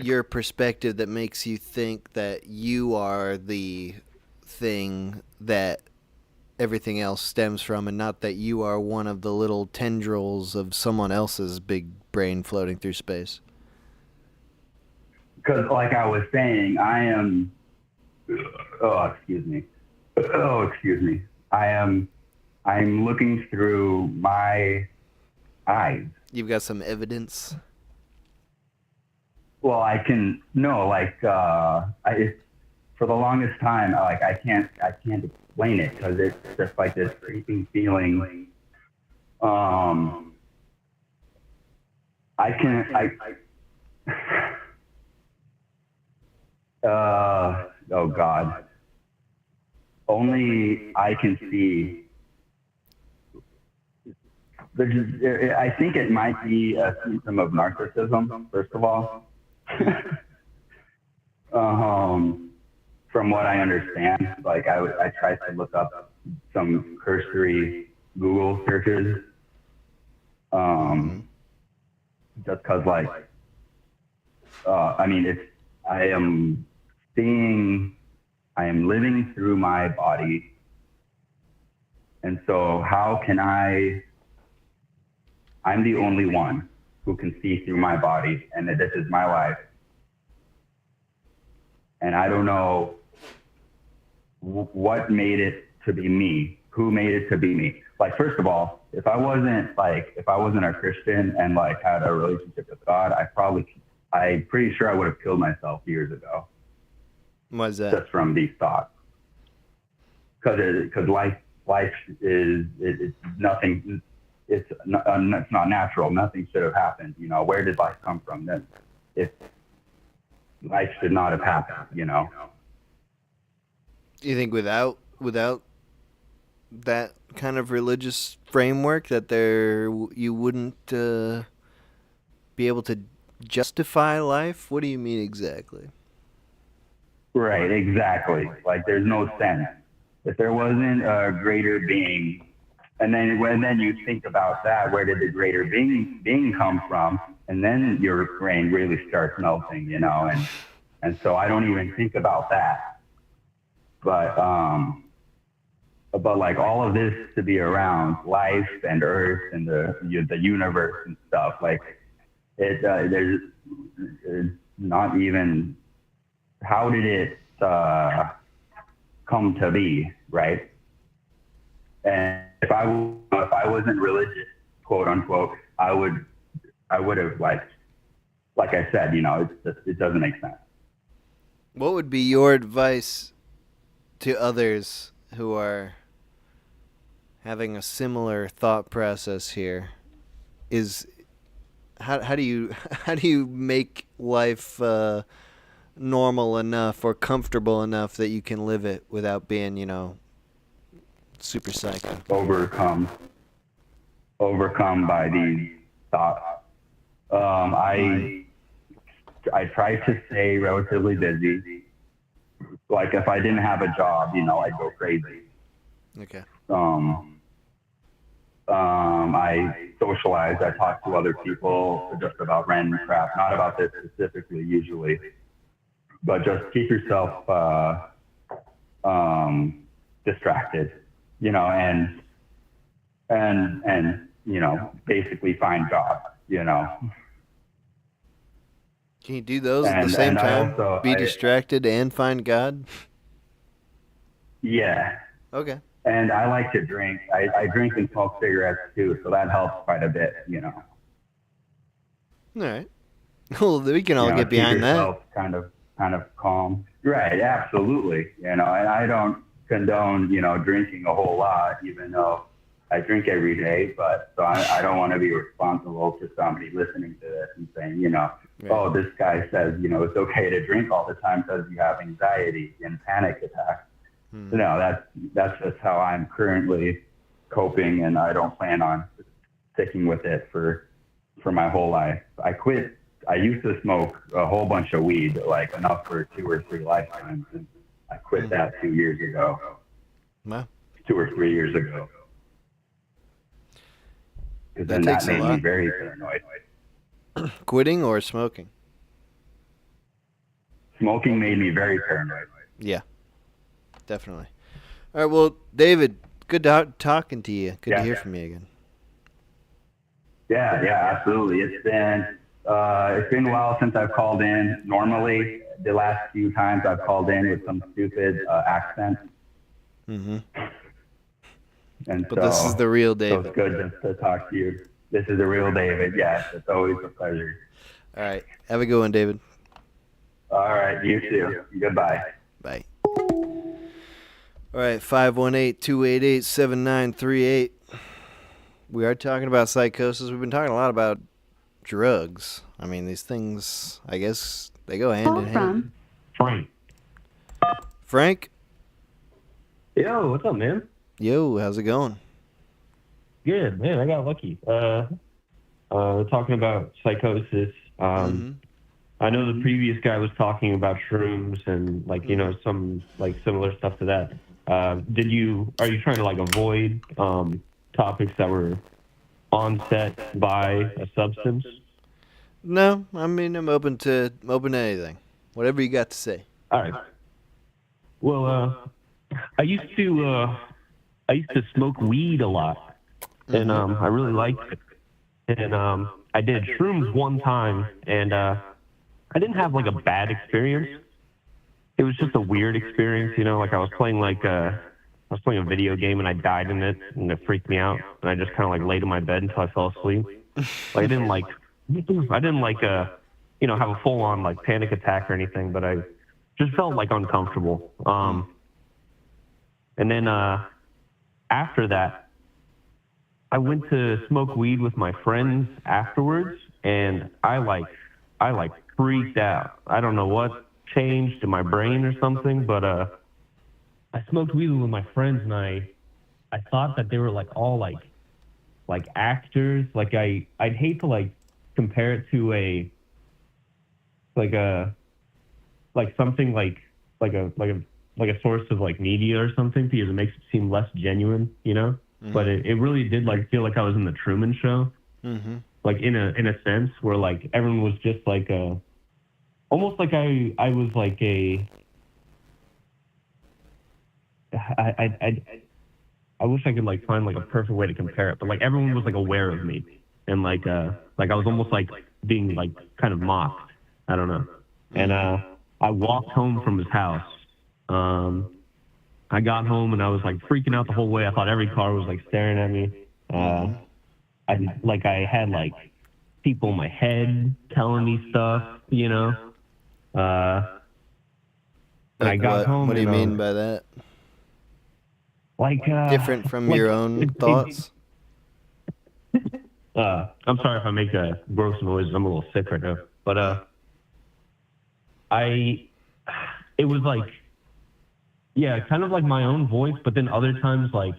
your perspective that makes you think that you are the thing that everything else stems from, and not that you are one of the little tendrils of someone else's big brain floating through space? Because like I was saying, I'm looking through my eyes. You've got some evidence? Well, for the longest time, like I can't explain it, because it's just like this creeping feeling. Oh God. Only I can see. I think it might be a symptom of narcissism, first of all. From what I understand, like I tried to look up some cursory Google searches, just cause like, I am living through my body. And so how can I'm the only one who can see through my body, and that this is my life. And I don't know what made it to be me, who made it to be me. Like, first of all, if I wasn't a Christian and like had a relationship with God, I'm pretty sure I would have killed myself years ago. Why is that? Just from these thoughts. Because life is nothing. It's not natural. Nothing should have happened. You know, where did life come from? Then, if life should not have happened, you know? You think without that kind of religious framework that you wouldn't be able to justify life? What do you mean exactly? Right, exactly. Like, there's no sense. If there wasn't a greater being, and then you think about that, where did the greater being come from? And then your brain really starts melting, you know? And so I don't even think about that. But like all of this to be around, life and Earth and the universe and stuff, like there's not even, how did it come to be, right? And if I wasn't religious, quote unquote, I would have like I said, you know, it doesn't make sense. What would be your advice to others who are having a similar thought process here? Is how do you make life normal enough or comfortable enough that you can live it without being, you know, super psycho? Overcome by these thoughts. I try to stay relatively busy. Like if I didn't have a job, you know, I'd go crazy. Okay. I socialize. I talk to other people just about random crap, not about this specifically usually, but just keep yourself distracted, you know, and you know, basically find jobs, you know. Can you do those at the same time? Be distracted and find God? Yeah. Okay. And I like to drink. I drink and smoke cigarettes too, so that helps quite a bit, you know. All right. Well, we can all get behind that. Kind of calm. Right, absolutely. You know, and I don't condone, you know, drinking a whole lot, even though I drink every day, but so I don't want to be responsible for somebody listening to this and saying, you know, right. Oh, this guy says, you know, it's okay to drink all the time because you have anxiety and panic attacks. No, that's just how I'm currently coping, and I don't plan on sticking with it for my whole life. I quit. I used to smoke a whole bunch of weed, like enough for 2 or 3 lifetimes, and I quit that 2 years ago. Wow. 2 or 3 years ago. Because then that made me very paranoid. Quitting or smoking? Smoking made me very paranoid. Yeah, definitely. All right, well, David, good talking to you. Good to hear from you again. Yeah, absolutely. It's been a while since I've called in. Normally, the last few times I've called in with some stupid accent. Mm-hmm. And but this is the real David. So it's good to talk to you. This is the real David. Yes, it's always a pleasure. All right. Have a good one, David. All right. You too. Goodbye. Bye. All right. 518-288-7938. We are talking about psychosis. We've been talking a lot about drugs. I mean, these things, I guess, they go hand in hand. Frank? Yo, what's up, man? Yo, how's it going? Good, man. I got lucky. Talking about psychosis. I know the previous guy was talking about shrooms and like, you know, some like similar stuff to that. Are you trying to like avoid topics that were onset by a substance? No, I mean, I'm open to anything. Whatever you got to say. All right. Well, I used to smoke weed a lot, and I really liked it. And I did shrooms one time, and I didn't have like a bad experience. It was just a weird experience, you know. Like I was playing a video game, and I died in it, and it freaked me out. And I just kind of like laid in my bed until I fell asleep. Like I didn't you know, have a full on like panic attack or anything, but I just felt like uncomfortable. And then after that, I went to smoke weed with my friends afterwards, and I freaked out. I don't know what changed in my brain or something, but I smoked weed with my friends, and I thought that they were like all like actors. Like I'd hate to like compare it to something like a source of like media or something, because it makes it seem less genuine, you know. Mm-hmm. But it really did like feel like I was in the Truman Show, Mm-hmm. like in a sense where like everyone was just like almost like I was like I wish I could like find like a perfect way to compare it, but like everyone was like aware of me, and like I was almost like being like kind of mocked. I don't know. And I walked home from his house. I got home and I was like freaking out the whole way. I thought every car was like staring at me. I had like people in my head telling me stuff, you know. And I got home. What do you mean by that? Like different from like, your own thoughts? I'm sorry if I make gross noises. I'm a little sick right now. But it was like, yeah, kind of like my own voice, but then other times like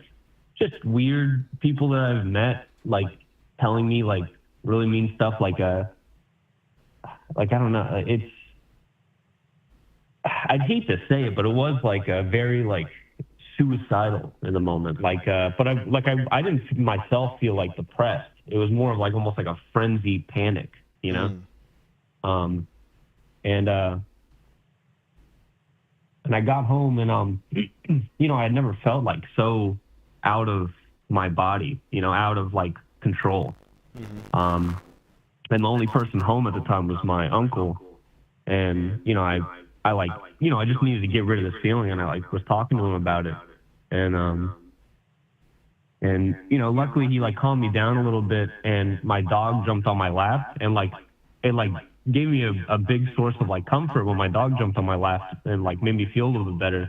just weird people that I've met like telling me like really mean stuff, like I don't know, it's, I'd hate to say it, but it was like a very like suicidal in the moment, like but I didn't myself feel like depressed. It was more of like almost like a frenzied panic, you know. And I got home and you know, I had never felt like so out of my body, you know, out of like control. And the only person home at the time was my uncle, and you know, I like, you know, I just needed to get rid of this feeling, and I like was talking to him about it, and you know, luckily he like calmed me down a little bit, and my dog jumped on my lap, and like it like gave me a big source of like comfort when my dog jumped on my lap and like made me feel a little bit better,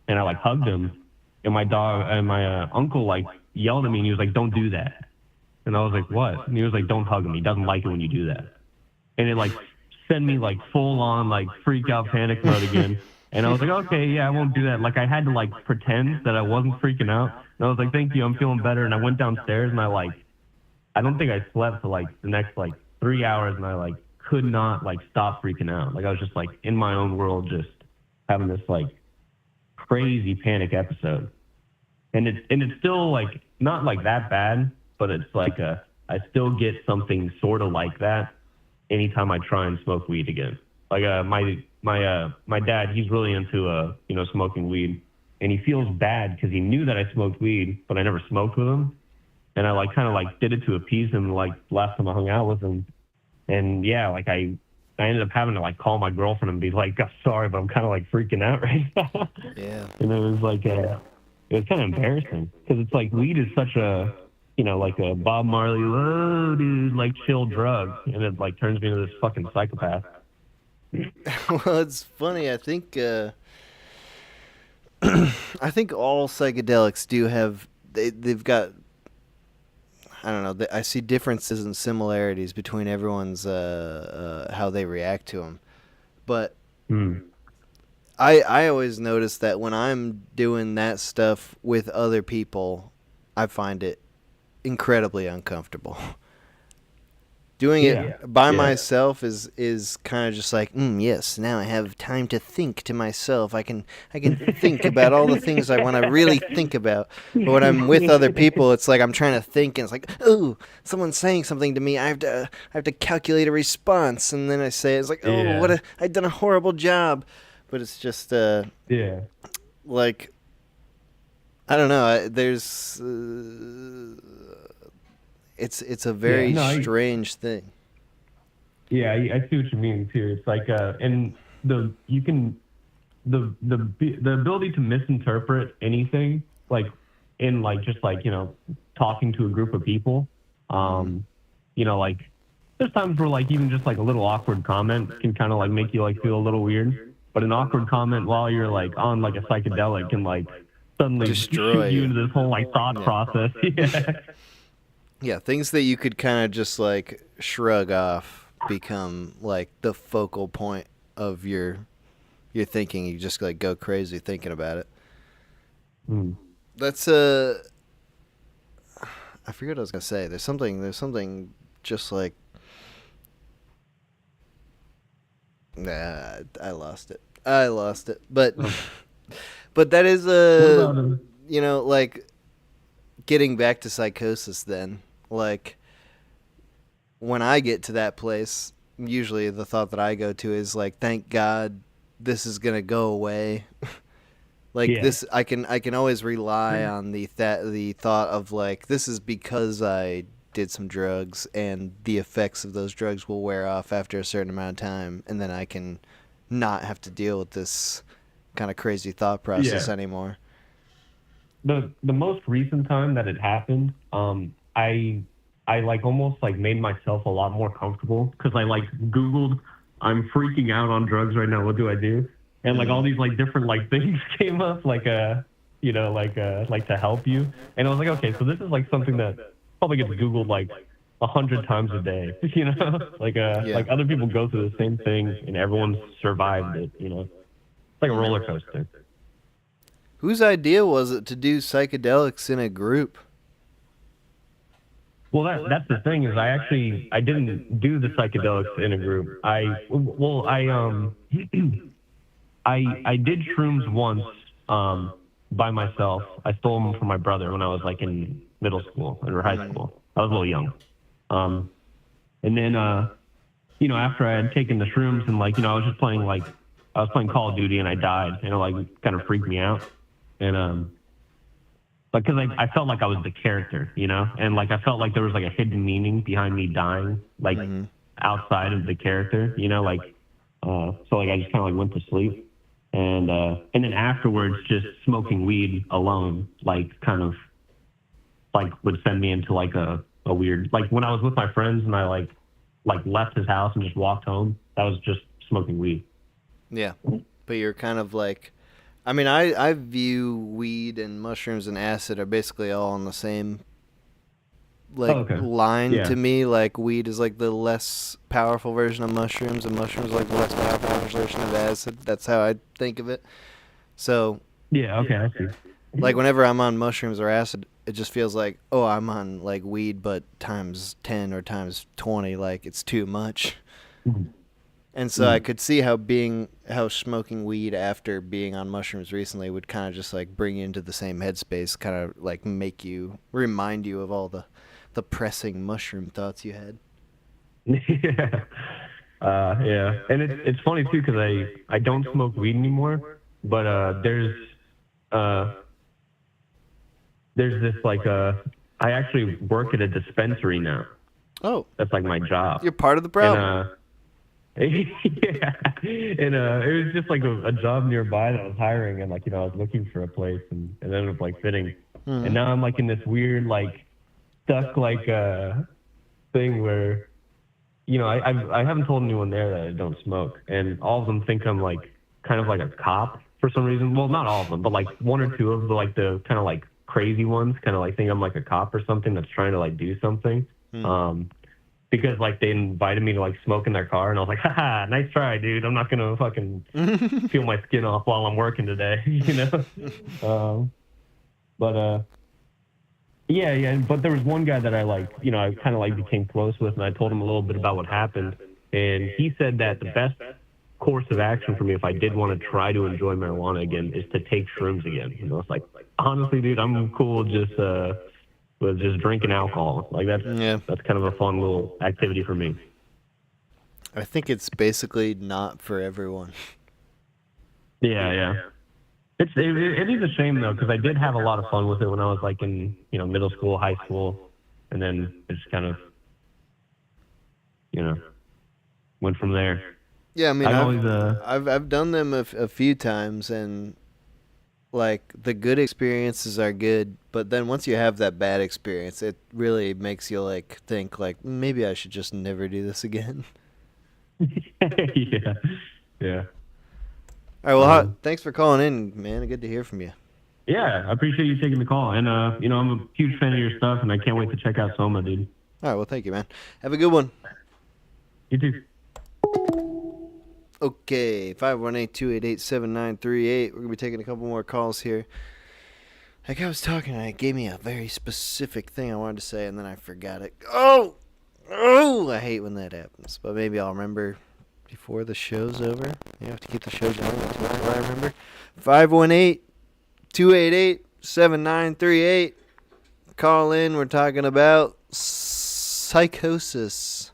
and I like hugged him, and my dog and my uncle like yelled at me, and he was like, "Don't do that." And I was like, "What?" And he was like, "Don't hug him. He doesn't like it when you do that." And it like sent me like full on like freak out panic mode again. And I was like, "Okay, yeah, I won't do that." Like I had to like pretend that I wasn't freaking out. And I was like, "Thank you, I'm feeling better." And I went downstairs and I don't think I slept for like the next like 3 hours, and I like could not like stop freaking out. Like I was just like in my own world, just having this like crazy panic episode. And it's still like not like that bad, but it's like I still get something sort of like that anytime I try and smoke weed again. Like my dad, he's really into you know, smoking weed, and he feels bad because he knew that I smoked weed, but I never smoked with him, and I like kind of like did it to appease him. Like last time I hung out with him, and yeah, like I ended up having to like call my girlfriend and be like, "I'm sorry, but I'm kind of like freaking out right now." Yeah. And it was like it was kind of embarrassing because it's like weed is such a, you know, like a Bob Marley, whoa, dude, like chill drug, and it like turns me into this fucking psychopath. Well, it's funny. I think I think all psychedelics do have they've got, I don't know, I see differences and similarities between everyone's how they react to them, but I always notice that when I'm doing that stuff with other people, I find it incredibly uncomfortable. Doing it by myself is kind of just like, yes, now I have time to think to myself. I can think about all the things I want to really think about. But when I'm with other people, it's like I'm trying to think, and it's like, oh, someone's saying something to me. I have to calculate a response, and then I say, it's like, oh, I've done a horrible job. But it's just like, I don't know. There's it's a very strange thing. Yeah, I see what you mean too. It's like and the ability to misinterpret anything, like in like just like, you know, talking to a group of people, you know, like there's times where like even just like a little awkward comment can kind of like make you like feel a little weird, but an awkward comment while you're like on like a psychedelic can like suddenly destroy you into this whole like thought process. Yeah, things that you could kind of just like shrug off become like the focal point of your thinking. You just like go crazy thinking about it. That's I forget what I was gonna say. There's something just like I lost it. But but that is you know, like getting back to psychosis then. Like when I get to that place, usually the thought that I go to is like, thank God this is gonna go away. Like this, I can always rely on the thought of like, this is because I did some drugs, and the effects of those drugs will wear off after a certain amount of time, and then I can not have to deal with this kind of crazy thought process anymore. The most recent time that it happened, I like almost like made myself a lot more comfortable because I like Googled, I'm freaking out on drugs right now, what do I do? And like all these like different like things came up, like you know, like to help you. And I was like, okay, so this is like something that probably gets Googled like 100 times a day, you know? Like like other people go through the same thing and everyone's survived it, you know? It's like a roller coaster. Whose idea was it to do psychedelics in a group? Well, that's the thing is I didn't do the psychedelics in a group. I did shrooms once by myself. I stole them from my brother when I was like in middle school or high school. I was a little young. And then you know, after I had taken the shrooms and like, you know, I was playing Call of Duty and I died, and it like kind of freaked me out. And because I felt like I was the character, you know, and like I felt like there was like a hidden meaning behind me dying, like outside of the character, you know, like so like I just kind of like went to sleep. And then afterwards, just smoking weed alone, like kind of like would send me into like a weird, like when I was with my friends and I like left his house and just walked home, that was just smoking weed. Yeah, but you're kind of like, I mean, I view weed and mushrooms and acid are basically all on the same like line to me. Like weed is like the less powerful version of mushrooms, and mushrooms are like the less powerful version of acid. That's how I think of it. So yeah, okay, I see. Like whenever I'm on mushrooms or acid, it just feels like, oh, I'm on like weed, but times 10 or times 20. Like it's too much. And so I could see how smoking weed after being on mushrooms recently would kind of just like bring you into the same headspace, kind of like remind you of all the pressing mushroom thoughts you had. Yeah. And it's funny too, because I don't smoke weed anymore, but there's this like I actually work at a dispensary now. Oh. That's like my job. You're part of the problem. And, yeah, and it was just like a job nearby that I was hiring, and like, you know, I was looking for a place, and it ended up like fitting. And now I'm like in this weird like stuck like thing where, you know, I haven't told anyone there that I don't smoke, and all of them think I'm like kind of like a cop for some reason. Well, not all of them, but like one or two of the kind of like crazy ones kind of like think I'm like a cop or something that's trying to like do something. Because like they invited me to like smoke in their car, and I was like, haha, nice try, dude. I'm not gonna fucking peel my skin off while I'm working today, you know? Yeah, but there was one guy that I like, you know, I kind of like became close with, and I told him a little bit about what happened, and he said that the best course of action for me if I did want to try to enjoy marijuana again is to take shrooms again. You know, it's like, honestly, dude, I'm cool with just drinking alcohol. Like that's kind of a fun little activity for me. I think it's basically not for everyone. Yeah. It is a shame though, because I did have a lot of fun with it when I was like in, you know, middle school, high school, and then it just kind of, you know, went from there. Yeah, I mean, I've done them a few times, and like the good experiences are good, but then once you have that bad experience, it really makes you like think like maybe I should just never do this again. Yeah. All right, well, thanks for calling in, man. Good to hear from you. Yeah, I appreciate you taking the call, and you know, I'm a huge fan of your stuff, and I can't wait to check out Soma, dude. All right, well, thank you, man. Have a good one. You too. Okay, 518-288-7938. We're going to be taking a couple more calls here. Like I was talking, and it gave me a very specific thing I wanted to say, and then I forgot it. Oh, I hate when that happens. But maybe I'll remember before the show's over. You have to keep the show going until I remember. 518-288-7938. Call in. We're talking about psychosis.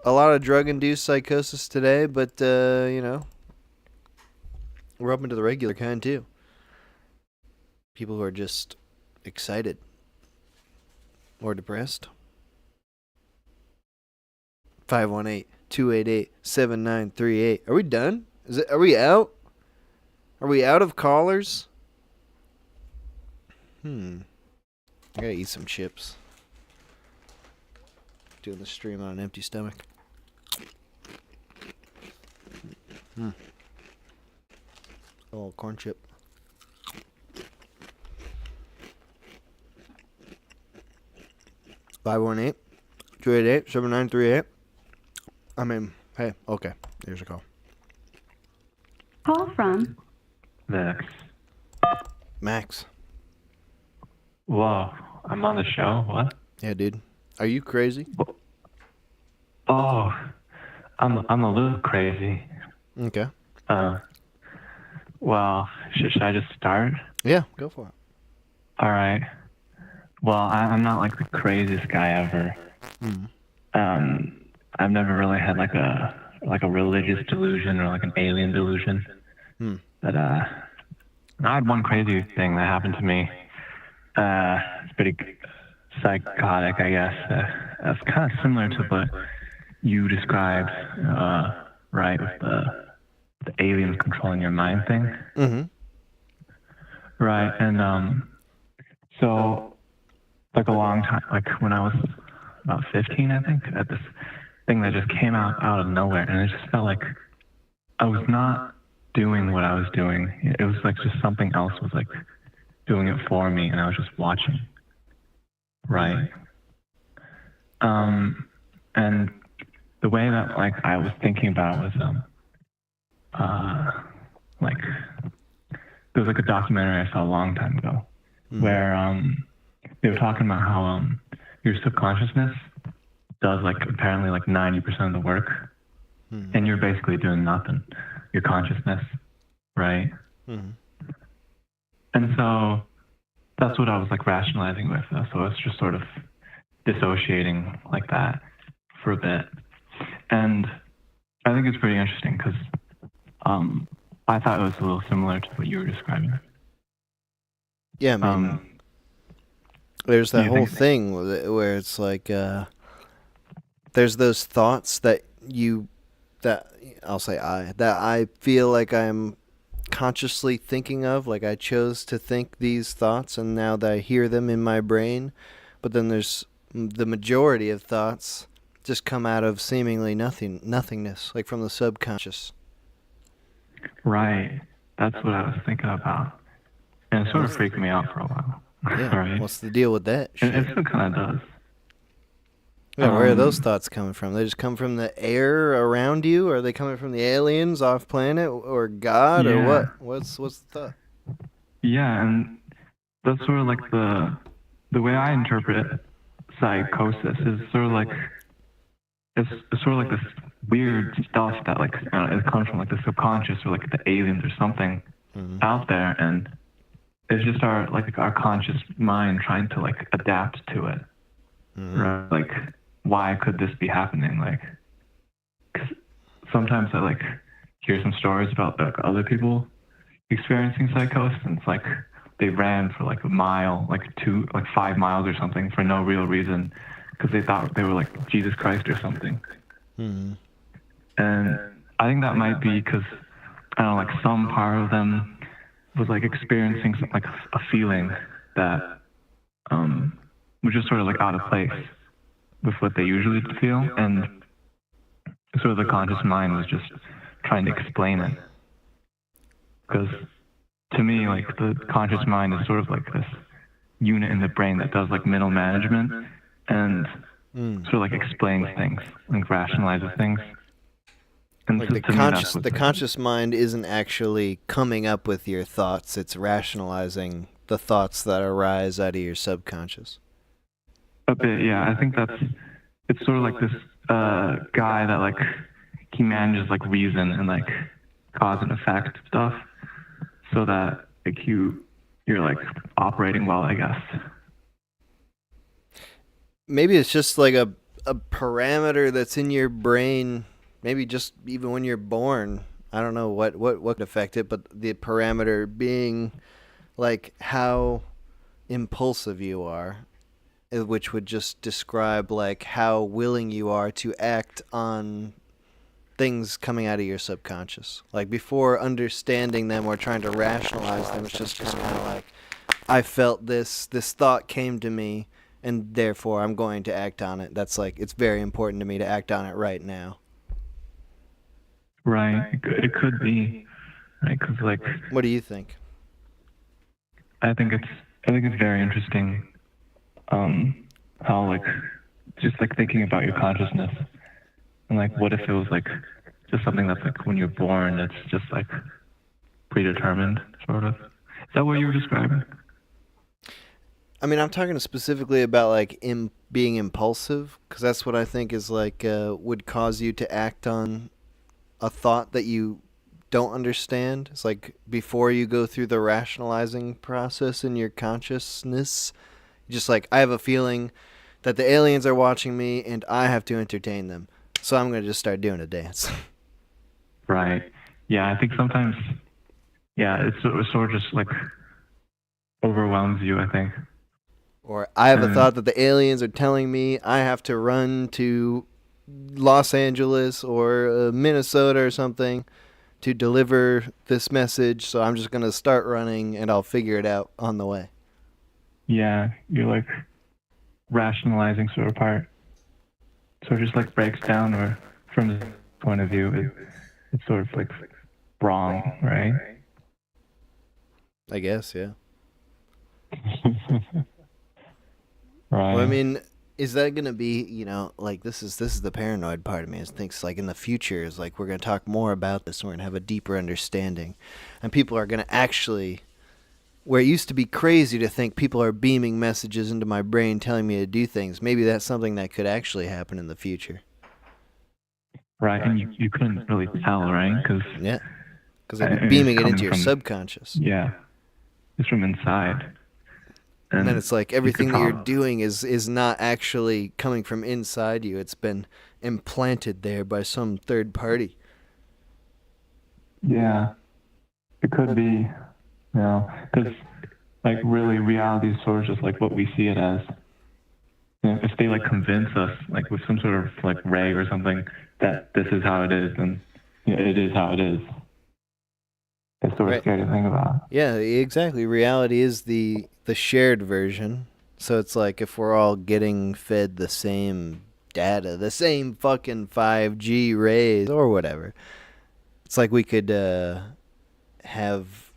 A lot of drug-induced psychosis today, but, we're open to the regular kind, too. People who are just excited or depressed. 518-288-7938. Are we done? Are we out? Are we out of callers? I gotta eat some chips. Doing the stream on an empty stomach. A little corn chip. (518) 288-7938. I mean, hey, okay. Here's a call. Call from Max. Whoa, I'm on the show. What? Yeah, dude. Are you crazy? Oh, I'm a little crazy. Okay. Well, should I just start? Yeah, go for it. All right. Well, I'm not like the craziest guy ever. I've never really had like a religious delusion or like an alien delusion. But I had one crazy thing that happened to me. It's pretty psychotic, I guess. It's kind of similar to what you described, right, with the aliens controlling your mind thing. Right, and so like a long time, like when I was about 15, I think, I had this thing that just came out of nowhere, and it just felt like I was not doing what I was doing. It was like just something else was like doing it for me, and I was just watching. Right. And the way that like I was thinking about it was like there was like a documentary I saw a long time ago where they were talking about how your subconsciousness does like apparently like 90% of the work, and you're basically doing nothing. Your consciousness, right? And so that's what I was like rationalizing with. So it's just sort of dissociating like that for a bit. And I think it's pretty interesting because I thought it was a little similar to what you were describing. Yeah, man. There's that whole thing where it's like there's those thoughts that I feel like I'm consciously thinking of, like I chose to think these thoughts and now that I hear them in my brain. But then there's the majority of thoughts just come out of seemingly nothingness, like from the subconscious. Right. That's what I was thinking about. And it sort of freaked me out for a while. Yeah. Right? What's the deal with that? It still kind of does. Yeah, where are those thoughts coming from? They just come from the air around you? Or are they coming from the aliens off planet or God or what? What's the thought? Yeah, and that's sort of like the way I interpret psychosis is sort of like it's sort of like this weird stuff that like it comes from like the subconscious or like the aliens or something out there, and it's just our conscious mind trying to like adapt to it. Right? Like, why could this be happening? Like, 'cause sometimes I like hear some stories about like other people experiencing psychosis, and it's like they ran for like a mile, like 5 miles or something for no real reason because they thought they were like Jesus Christ or something. And I think that might be because I don't know, like some part of them was like experiencing some, like a feeling that was just sort of like out of place with what they usually feel, and sort of the conscious mind was just trying to explain it. Because to me, like the conscious mind is sort of like this unit in the brain that does like mental management, and sort of like explains things, like rationalizes things. And Like so the to me, that's what's the conscious mind isn't actually coming up with your thoughts, it's rationalizing the thoughts that arise out of your subconscious. a bit, yeah. I think it's sort of like this guy that like he manages like reason and like cause and effect stuff, so that like you're like operating well, I guess. Maybe it's just like a parameter that's in your brain. Maybe just even when you're born. I don't know what could affect it, but the parameter being like how impulsive you are, which would just describe like how willing you are to act on things coming out of your subconscious. Like before understanding them or trying to rationalize them, it's just kind of like, I felt this thought came to me, and therefore I'm going to act on it. That's like, it's very important to me to act on it right now. Right. It could be. Right. Because like. What do you think? I think it's very interesting. How like just like thinking about your consciousness, and like what if it was like just something that's like when you're born, it's just like predetermined, sort of. Is that what you were describing? I mean, I'm talking specifically about like being impulsive, because that's what I think is like would cause you to act on a thought that you don't understand. It's like before you go through the rationalizing process in your consciousness, just like, I have a feeling that the aliens are watching me and I have to entertain them, so I'm going to just start doing a dance. Right. Yeah, I think sometimes, yeah, it sort of just like overwhelms you, I think. Or I have a thought that the aliens are telling me I have to run to Los Angeles or Minnesota or something to deliver this message, so I'm just going to start running and I'll figure it out on the way. Yeah, you're like rationalizing sort of part. So it just like breaks down, or from the point of view, it's sort of like wrong, right? I guess, yeah. Right. Well, I mean, is that going to be, you know, like this is the paranoid part of me, is thinks like in the future is like we're going to talk more about this and we're going to have a deeper understanding, and people are going to actually, where it used to be crazy to think people are beaming messages into my brain telling me to do things, maybe that's something that could actually happen in the future. Right, and you couldn't really tell, right? Yeah, because they're beaming it into your subconscious. Yeah, it's from inside. And then it's like everything that you're doing is not actually coming from inside you. It's been implanted there by some third party. Yeah, it could be, you know, because like really reality is sort of just like what we see it as. You know, if they like convince us like with some sort of like ray or something that this is how it is, then you know, it is how it is. It's sort of scary to think about. Yeah, exactly. Reality is the shared version. So it's like if we're all getting fed the same data, the same fucking 5G rays or whatever, it's like we could have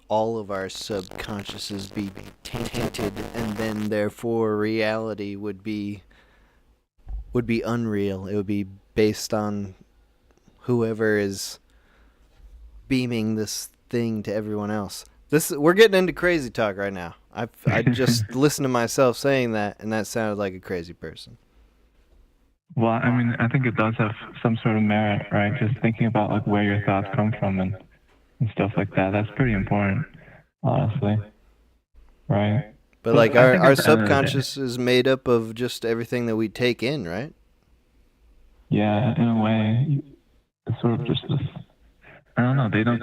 all of our subconsciouses be tainted, and then therefore reality would be unreal. It would be based on whoever is beaming this thing to everyone else. We're getting into crazy talk right now. I just listened to myself saying that, and that sounded like a crazy person. Well, I mean, I think it does have some sort of merit, right? Just thinking about like where your thoughts come from and stuff like that. That's pretty important, honestly. Right? But like our subconscious is made up of just everything that we take in, right? Yeah, in a way, it's sort of just this. I don't know. They don't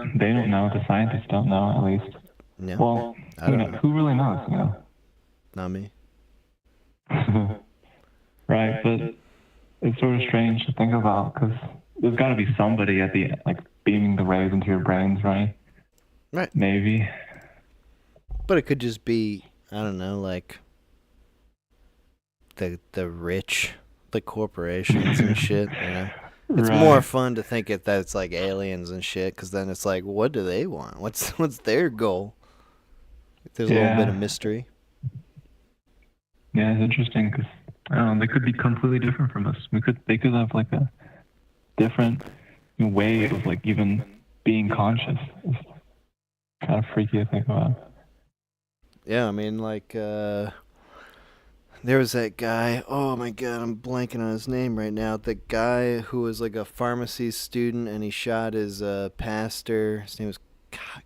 know. The scientists don't know, at least. Yeah. Well, I don't know. Who really knows? You know. Not me. Right, but it's sort of strange to think about because there's got to be somebody at the like beaming the rays into your brains, right? Right. Maybe. But it could just be, I don't know, like the rich, the corporations and shit. You know? It's more fun to think that it's like aliens and shit, because then it's like, what do they want? What's their goal? There's a little bit of mystery. Yeah, it's interesting because I don't know, they could be completely different from us. They could have like a different way of like even being conscious. It's kind of freaky to think about. Yeah, I mean, like, there was that guy, oh my god, I'm blanking on his name right now. The guy who was like a pharmacy student and he shot his pastor. His name was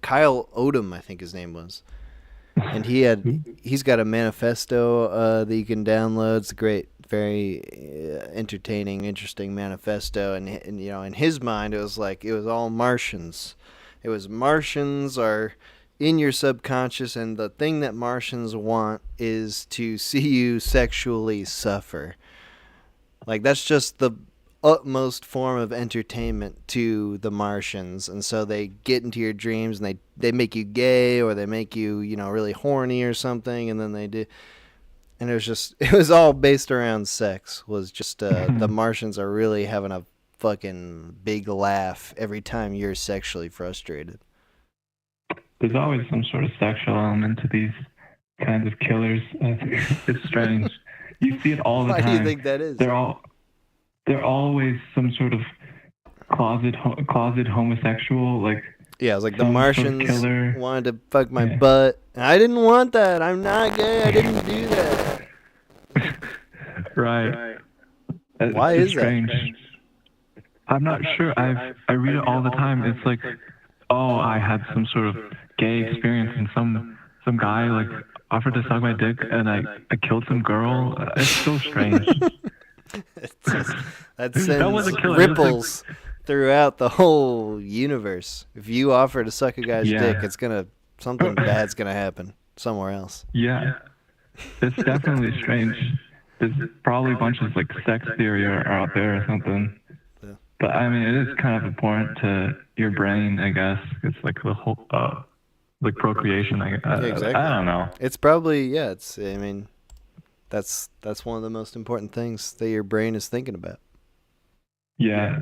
Kyle Odom, I think his name was. And he's got a manifesto that you can download. It's a great, very entertaining, interesting manifesto. And you know, in his mind, it was like, it was all Martians. It was Martians are in your subconscious, and the thing that Martians want is to see you sexually suffer. Like, that's just the utmost form of entertainment to the Martians, and so they get into your dreams, and they make you gay, or they make you, you know, really horny or something, and then they do, and it was all based around sex. Was just the Martians are really having a fucking big laugh every time you're sexually frustrated. There's always some sort of sexual element to these kinds of killers. It's strange. You see it all the time. Why do you think that is? They're always some sort of closet homosexual, like. Yeah, it's like the Martians wanted to fuck my butt. I didn't want that. I'm not gay. I didn't do that. Right. Why is strange. that? I'm not sure. I read it all the time. It's like, oh, I had some sort of gay experience, and some guy like offered to suck my dick, and I killed some girl. It's so strange. That sends ripples throughout the whole universe. If you offer to suck a guy's dick, something bad's gonna happen somewhere else. Yeah, it's definitely strange. There's probably a bunch of like sex theory out there or something. Yeah. But I mean, it is kind of important to your brain, I guess. It's like the whole like procreation. Yeah, exactly. I don't know. It's probably I mean, that's one of the most important things that your brain is thinking about. Yeah,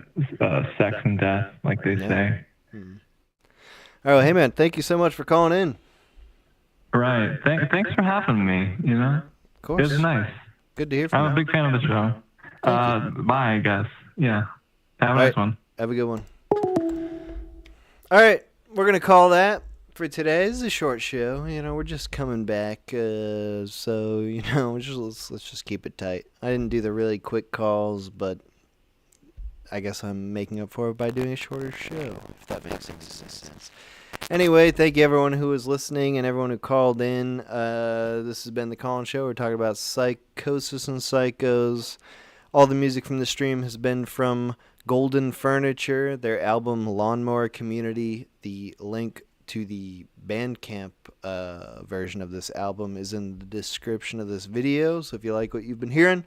sex and death, like they say. Mm-hmm. All right, hey man, thank you so much for calling in. Right, thanks for having me. You know, of course, it was nice. Good to hear from you. I'm a big fan of the show. Bye, I guess. Yeah, have a nice one. Have a good one. All right, we're gonna call that for today. This is a short show. You know, we're just coming back, so you know, let's just keep it tight. I didn't do the really quick calls, but I guess I'm making up for it by doing a shorter show, if that makes any sense. Anyway, thank you everyone who was listening and everyone who called in. This has been the Call-In Show. We're talking about psychosis and psychos. All the music from the stream has been from Golden Furniture, their album Lawnmower Community. The link to the Bandcamp version of this album is in the description of this video. So if you like what you've been hearing,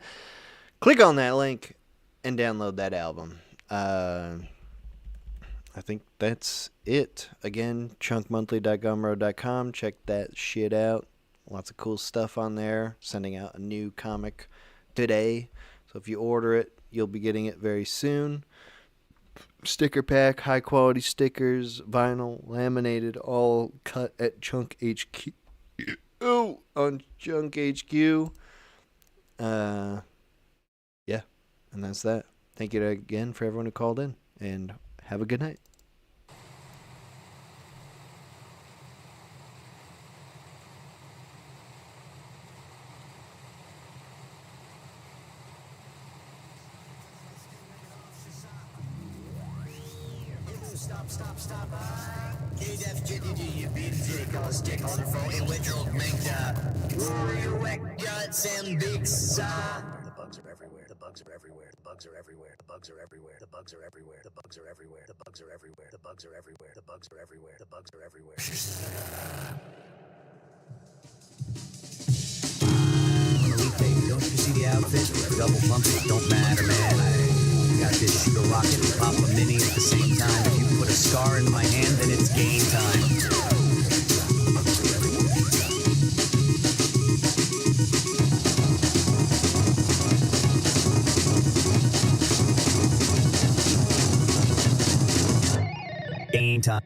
click on that link and download that album. I think that's it. Again, chunkmonthly.gumroad.com. Check that shit out. Lots of cool stuff on there. Sending out a new comic today. So if you order it, you'll be getting it very soon. Sticker pack, high quality stickers, vinyl, laminated, all cut at Chunk HQ. Oh, on Chunk HQ. Yeah, and that's that. Thank you again for everyone who called in, and have a good night. Stop. Stick on the phone in withdrawal, make guts and big sigh. The bugs are everywhere. The bugs are everywhere. The bugs are everywhere. The bugs are everywhere. The bugs are everywhere. The bugs are everywhere. The bugs are everywhere. The bugs are everywhere. The bugs are everywhere. The bugs are everywhere. Don't you see the outfit? Double pump it, don't matter, man. I got this shoot a rocket and pop a mini at the same time. If you put a scar in my hand, then it's game time. Game time.